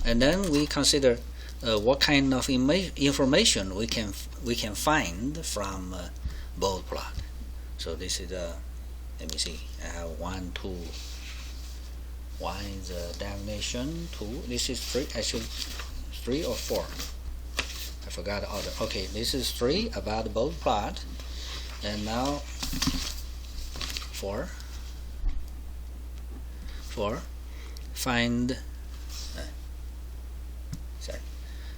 and then we consider what kind of information we can find from Bode plot. So this is let me see. I have 1, 2, One is the definition. 2. This is 3. Actually, 3 or 4. I forgot the order. Okay, this is 3 about the Bode plot. And now 4.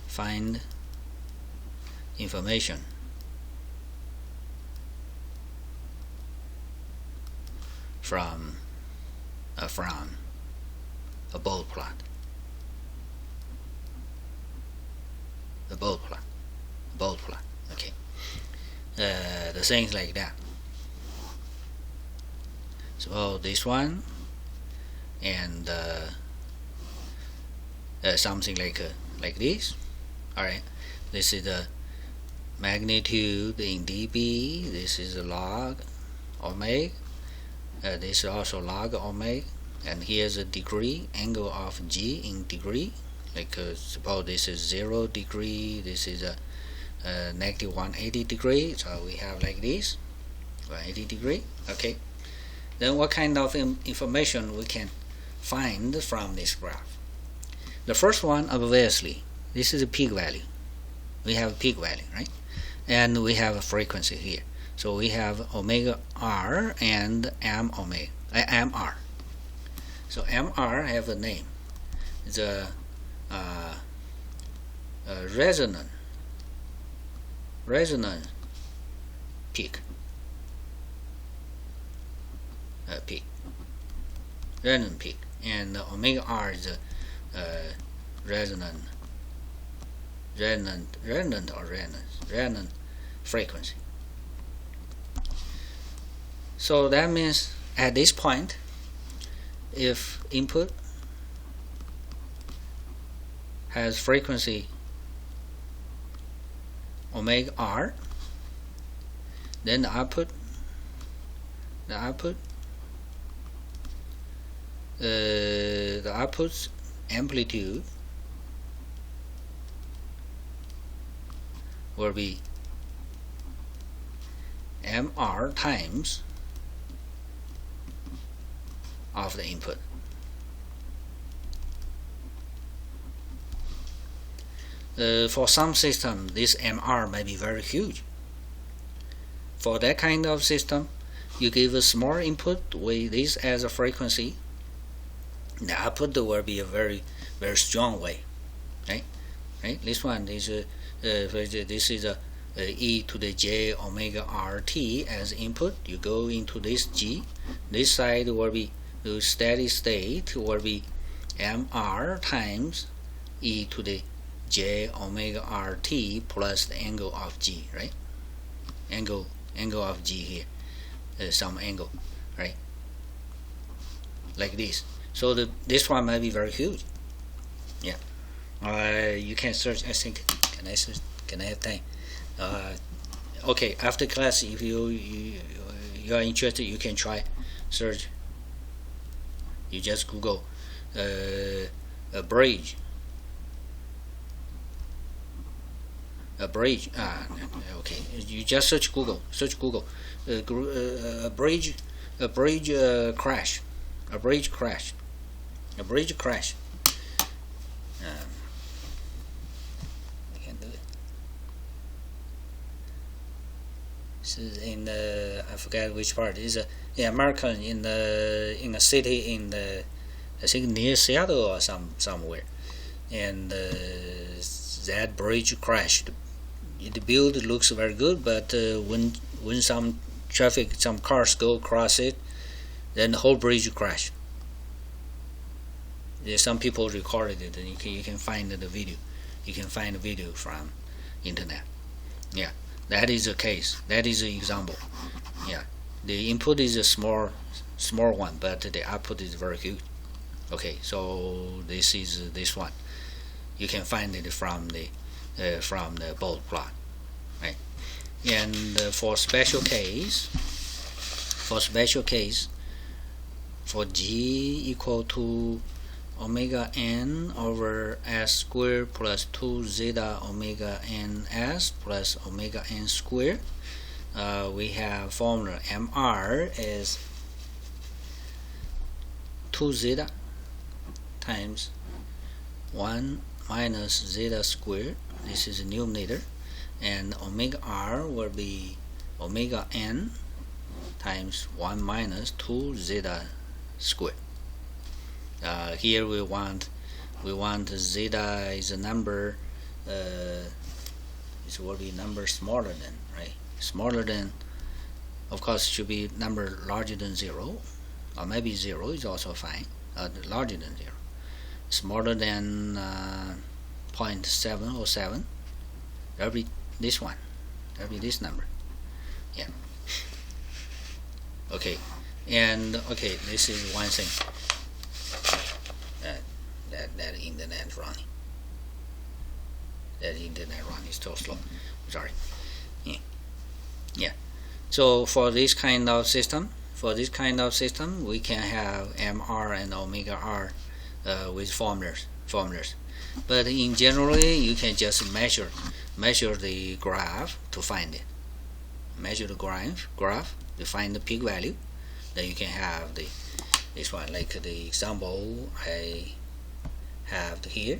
Find information from a Bode plot. A Bode plot. Okay. The things like that. So this one and something like this. All right. This is the magnitude in dB. This is log omega. This is also log omega. And here's a degree, angle of G in degree. Like suppose this is 0 degree. This is a negative 180 degree. So we have like this, 180 degree. Okay. Then what kind of information we can find from this graph? The first one, obviously, this is a peak value. We have a peak value, right? And we have a frequency here. So we have omega r and mr. So mr have a name. The resonant peak. Resonant peak, and omega r is the resonant frequency. So that means at this point, if input has frequency omega r, then the output's amplitude will be mr times of the input. For some system, this mr may be very huge. For that kind of system, you give a small input with this as a frequency, the output will be a very, very strong wave, right? This one is this is a e to the j omega rt as input. You go into this g. This side will be the steady state will be mr times e to the j omega rt plus the angle of g, right? Angle of g here, some angle, right? Like this. So this one might be very huge. Yeah. You can search. I think. Can I search? Can I have time? Okay. After class, if you are interested, you can try search. You just Google a bridge. Okay. You just search Google. A bridge crash. I can do it. This is in the, I forgot which part. It's American in a city in the, I think near Seattle or somewhere, and that bridge crashed. The build looks very good, but when some cars go across it, then the whole bridge crashed. Some people recorded it, and you can find the video. You can find the video from internet. Yeah, that is a case. That is an example. Yeah, the input is a small one, but the output is very huge. Okay, so this is this one. You can find it from the Bode plot, right? And for special case, for G equal to omega n over s squared plus 2 zeta omega n s plus omega n squared, we have formula mr is 2 zeta times 1 minus zeta squared. This is the numerator, and omega r will be omega n times 1 minus 2 zeta squared. Here we want zeta is a number. It will be number smaller than, right? Smaller than, of course, should be number larger than 0, or maybe 0 is also fine. Larger than 0, smaller than 0.707. That'll be this one. That'll be this number. Yeah. Okay. And okay, this is one thing. That internet running. That internet running is so slow. Sorry. Yeah. So for this kind of system, we can have mr and omega r with formulas. But in generally, you can just measure the graph to find it. Measure the graph to find the peak value. Then you can have this one, like the example I have here.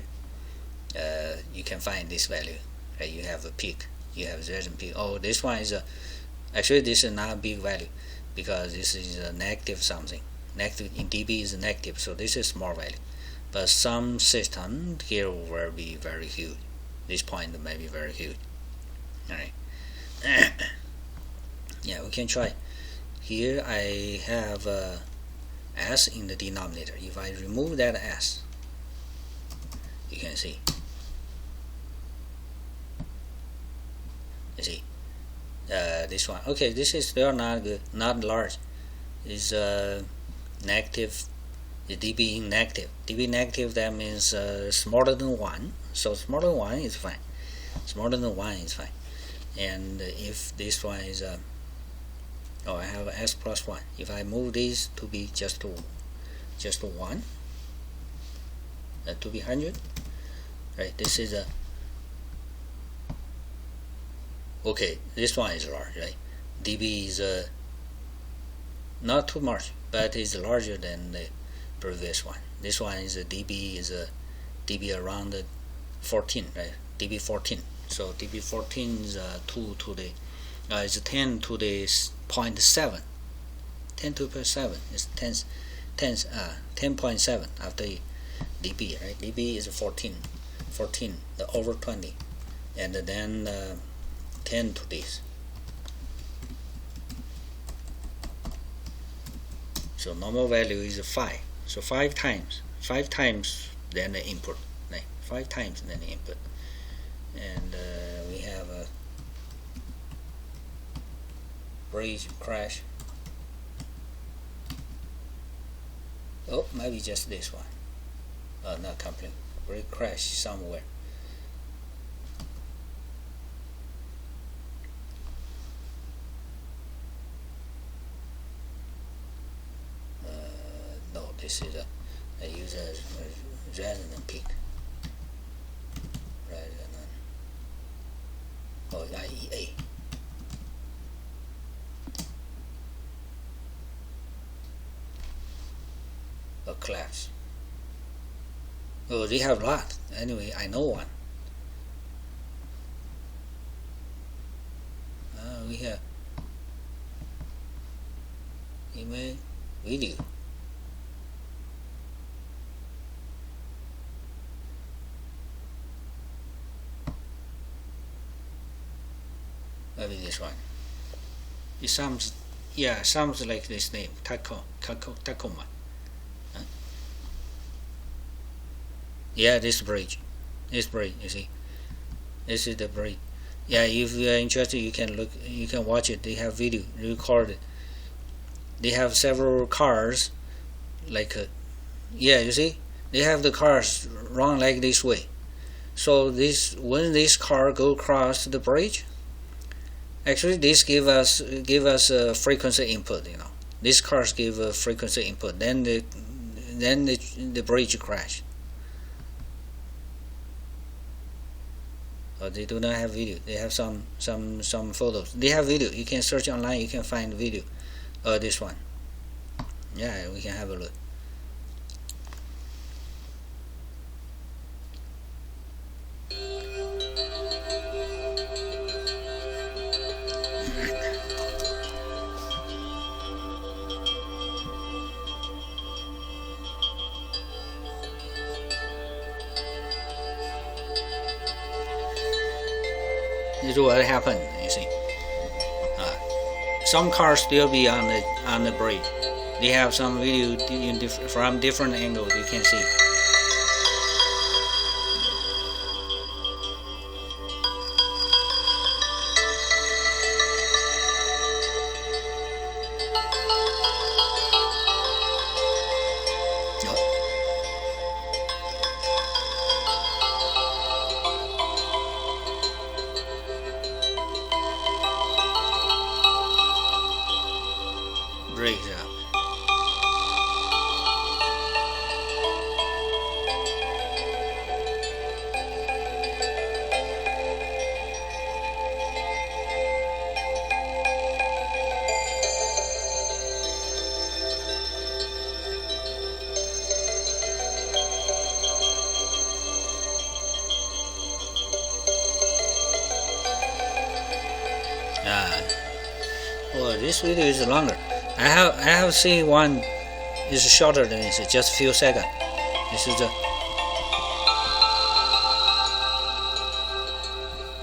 You can find this value. You have a peak. You have a peak. Oh, this one is actually this is not a big value because this is a negative something. Negative in dB is negative, so this is small value. But some system here will be very huge. This point may be very huge. All right. Yeah, we can try. Here I have s in the denominator. If I remove that s, you can see. You see, this one. Okay, this is still not good, not large. It's negative. The dB negative. dB negative, that means smaller than 1. So smaller than 1 is fine. Smaller than 1 is fine. And if this one is I have s plus 1. If I move this to be just 1, to be 100, right? This is okay. This one is large, right? dB is not too much, but it's larger than the previous one. This one is dB around 14, right? dB 14. So dB 14 is 2 to the is 10 to the 0.7. 10 to the 7 is 10.7 after dB, right? dB is 14, over 20, and then 10 to this. So normal value is 5. So 5 times then the input, right? 5 times then the input, and we have a bridge crash. Oh, maybe just this one. Not complete. Bridge crash somewhere. No, this is I use a resonant peak. Resonant. IEA. A collapse. Oh, they have a lot. Anyway, I know one. We have image, video. Maybe this one. It sounds like this name, Tacoma. Yeah, this bridge, you see, this is the bridge. Yeah, if you are interested, you can watch it. They have video, record it. They have several cars, like yeah, you see, they have the cars run like this way. So when this car go across the bridge, actually this give us a frequency input. These cars give a frequency input. Then the bridge crash. They do not have video. They have some photos. They have video. You can search online. You can find video. This one. Yeah, we can have a look. is what happened. You see, some cars still be on the brake. They have some video from different angles. You can see. Brakes out. Well, this video is longer. I have seen one is shorter than this, just a few seconds. This is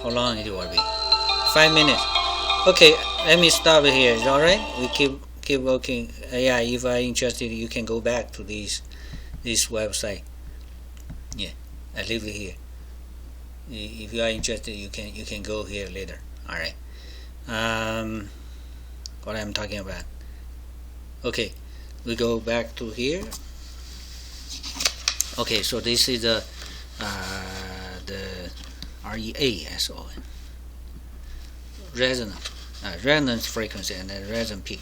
how long it will be? 5 minutes. Okay, let me stop it here. Is all right? We keep working. Yeah, if I'm interested, you can go back to this website. Yeah, I leave it here. If you are interested, you can go here later. All right. What I'm talking about. Okay, we go back to here. Okay, so this is the REASO, resonance frequency and the resonance peak.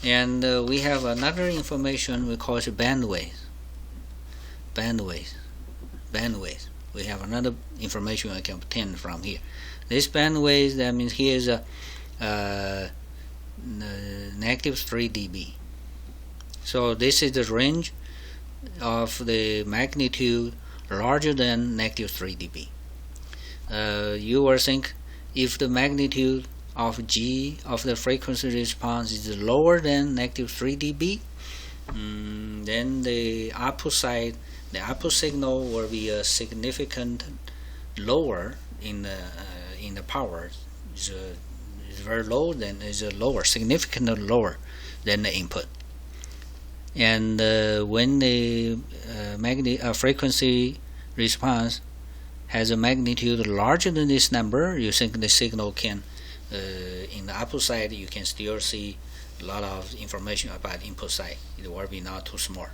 And we have another information we call it bandwidth. We have another information I can obtain from here. This bandwidth, that means here is a negative 3 dB. So this is the range of the magnitude larger than negative 3 dB. You will think if the magnitude of G of the frequency response is lower than negative 3 dB, then the output side, the output signal will be a significant lower in the power. It's very low, then is lower, significantly lower than the input. And when the frequency response has a magnitude larger than this number, you think the signal can, in the output side, you can still see a lot of information about input side. It will be not too small.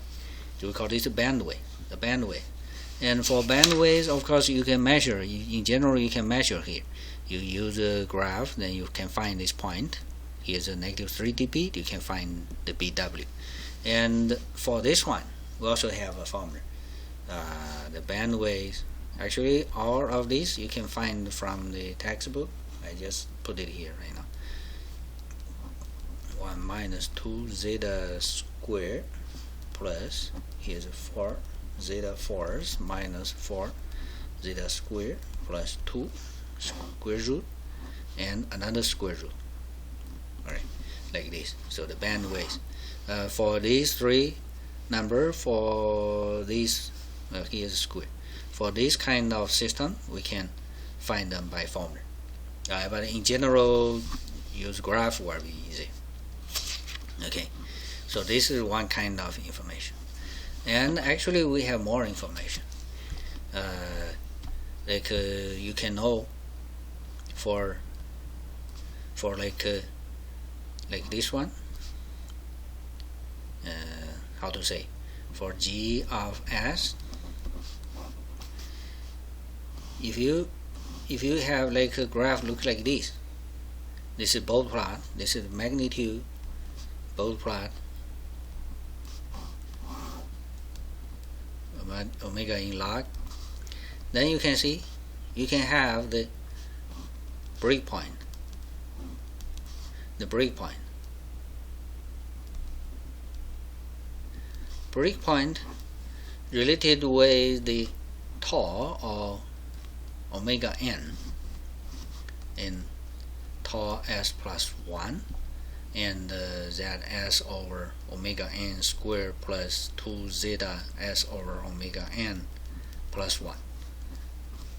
So we call this the bandwidth. And for bandwidth, of course, you can measure. In general, you can measure here. You use a graph, then you can find this point. Here's a negative 3 dB. You can find the BW. And for this one, we also have a formula. The bandwidth, actually all of these you can find from the textbook. I just put it here right now. 1 minus 2 zeta squared plus, here's 4 zeta fourths minus 4 zeta squared plus 2 square root and another square root. Alright, like this. So the bandwidth. For these three number, for these here's a square. For this kind of system, we can find them by formula. But in general, use graph will be easy. Okay, so this is one kind of information. And actually, we have more information. Like you can know for like this one. How to say, for G of S, if you have like a graph look like this is Bode plot, this is magnitude Bode plot, omega in log, then you can see you can have the breakpoint. Breakpoint related with the tau or omega n in tau s plus 1 and zs over omega n squared plus 2 zeta s over omega n plus 1.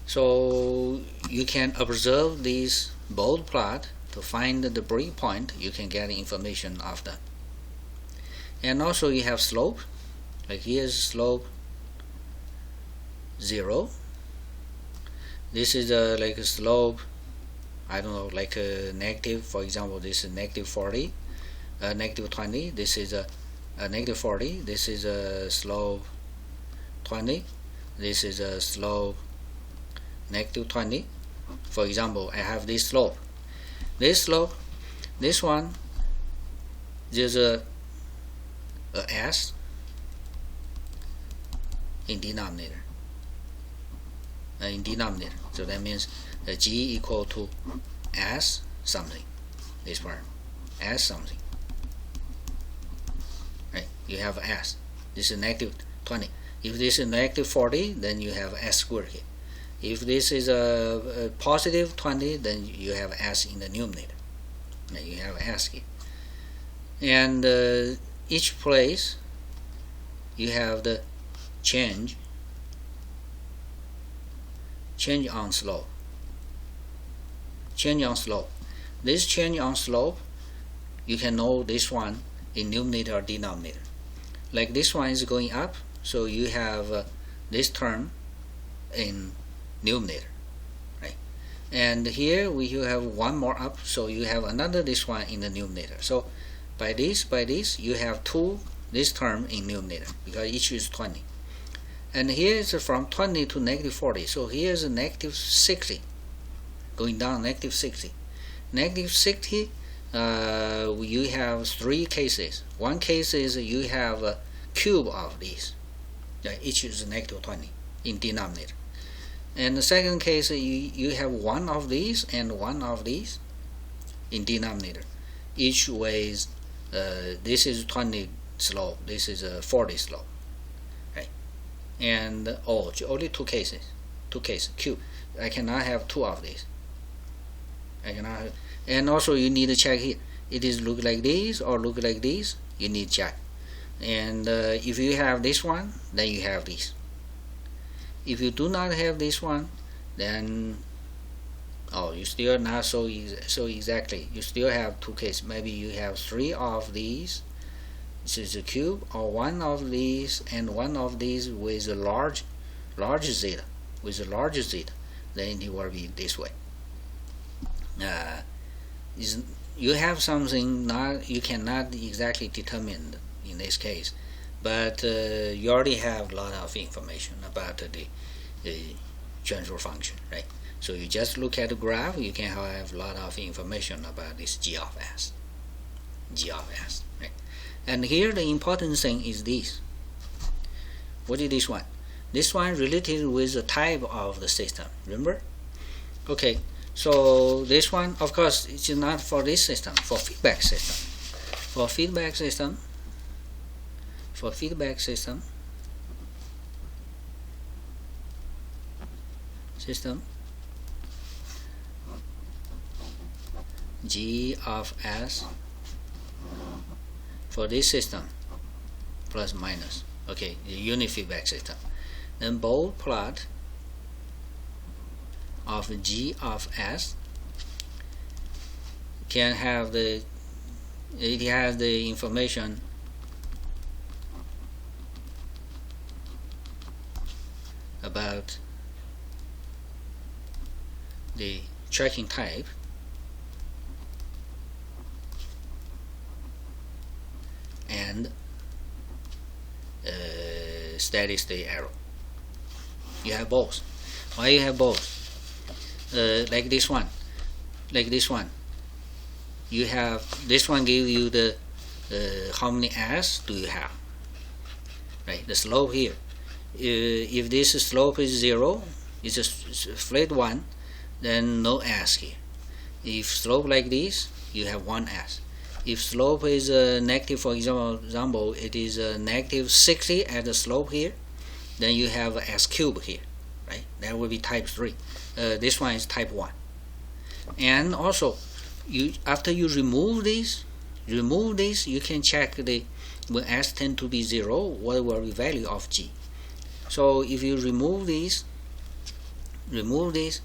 So you can observe this Bode plot to find the breakpoint. You can get information of that. And also you have slope, like here's slope 0. This is like a slope, I don't know, like a negative, for example, this is negative 40, negative 20, this is a negative 40, this is a slope 20, this is a slope negative 20. For example, I have this slope. This slope, this one, there's a s in denominator. So that means g equal to s something. This part, s something. Right? You have s. This is negative 20. If this is negative 40, then you have s squared here. If this is a positive 20, then you have s in the numerator. And you have s here. And each place you have the change on slope. Change on slope. This change on slope, you can know this one in numerator or denominator. Like this one is going up, so you have this term in numerator, right? And here you have one more up, so you have another this one in the numerator. So by this you have this term in numerator because each is 20. And here is from 20 to negative 40. So here is a negative 60, going down negative 60. Negative 60, you have three cases. One case is you have a cube of these. Each is negative 20 in denominator. And the second case, you have one of these and one of these in denominator. Each weighs, this is 20 slope, this is a 40 slope. And only two cases, cube. I cannot have two of these. I cannot have, and also you need to check here. It is look like this or look like this. You need to check. And if you have this one, then you have this. If you do not have this one, then you still not so exactly. You still have two cases. Maybe you have three of these. This is a cube, or one of these and one of these with a large zeta, then it will be this way. You have something you cannot exactly determine in this case, but you already have a lot of information about the transfer function, right? So you just look at the graph, you can have a lot of information about this g of s, right? And here the important thing is this. What is this one? This one related with the type of the system, remember? Okay, so this one, of course, it's not for this system, for feedback system. For feedback system, g of s for this system plus minus, okay, the unit feedback system. Then Bode plot of g of s can have it has the information about the tracking type and steady state error. You have both. Why you have both? Like this one, you have this one give you the how many s do you have, right? The slope here. If this slope is 0, it's a flat one, then no s here. If slope like this, you have 1 s. If slope is negative, for example, it is negative 60 at the slope here, then you have s cube here, right? That will be type 3. This one is type 1. And also, after you remove this, you can check when s tend to be 0, what will be value of g. So if you remove these, remove this,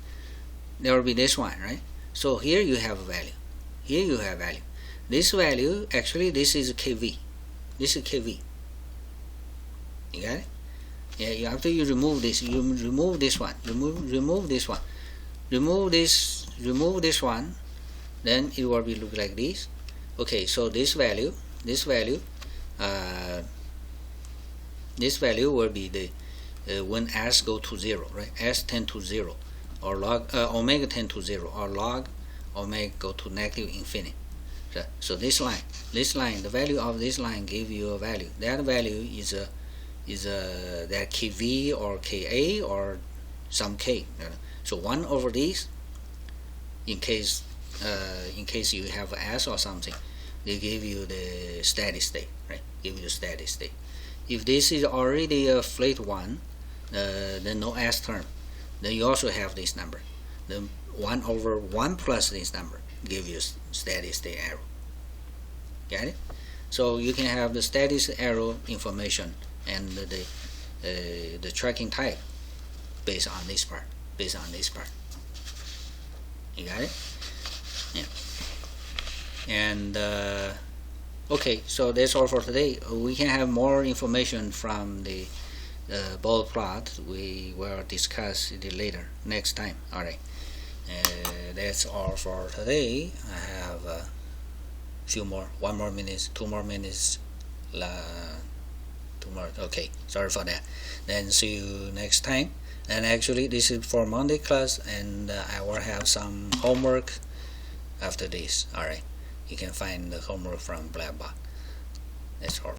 there will be this one, right? So here you have a value. Here you have value. This value, actually, this is kV. This is kV. You got it? Yeah. After you remove this, you remove this one. Remove this one. Remove this one. Then it will be look like this. Okay. So this value will be the when s go to 0, right? S tend to 0, or log omega tend to 0, or log omega go to negative infinity. So this line, the value of this line give you a value. That value is that kV or Ka or some K. So 1 over this, in case you have S or something, they give you the steady state, right? Give you steady state. If this is already a flat one, then no S term, then you also have this number. The 1 over 1 plus this number give you steady state error. Get it? So you can have the steady state error information and the tracking type based on this part. You got it? Yeah. And okay, so that's all for today. We can have more information from the Bode plot. We will discuss it later, next time. Alright, that's all for today. I have a few more, 1 more minutes, 2 more minutes, 2 more. Okay, sorry for that. Then see you next time. And actually, this is for Monday class, and I will have some homework after this. Alright, you can find the homework from Blackboard. That's all.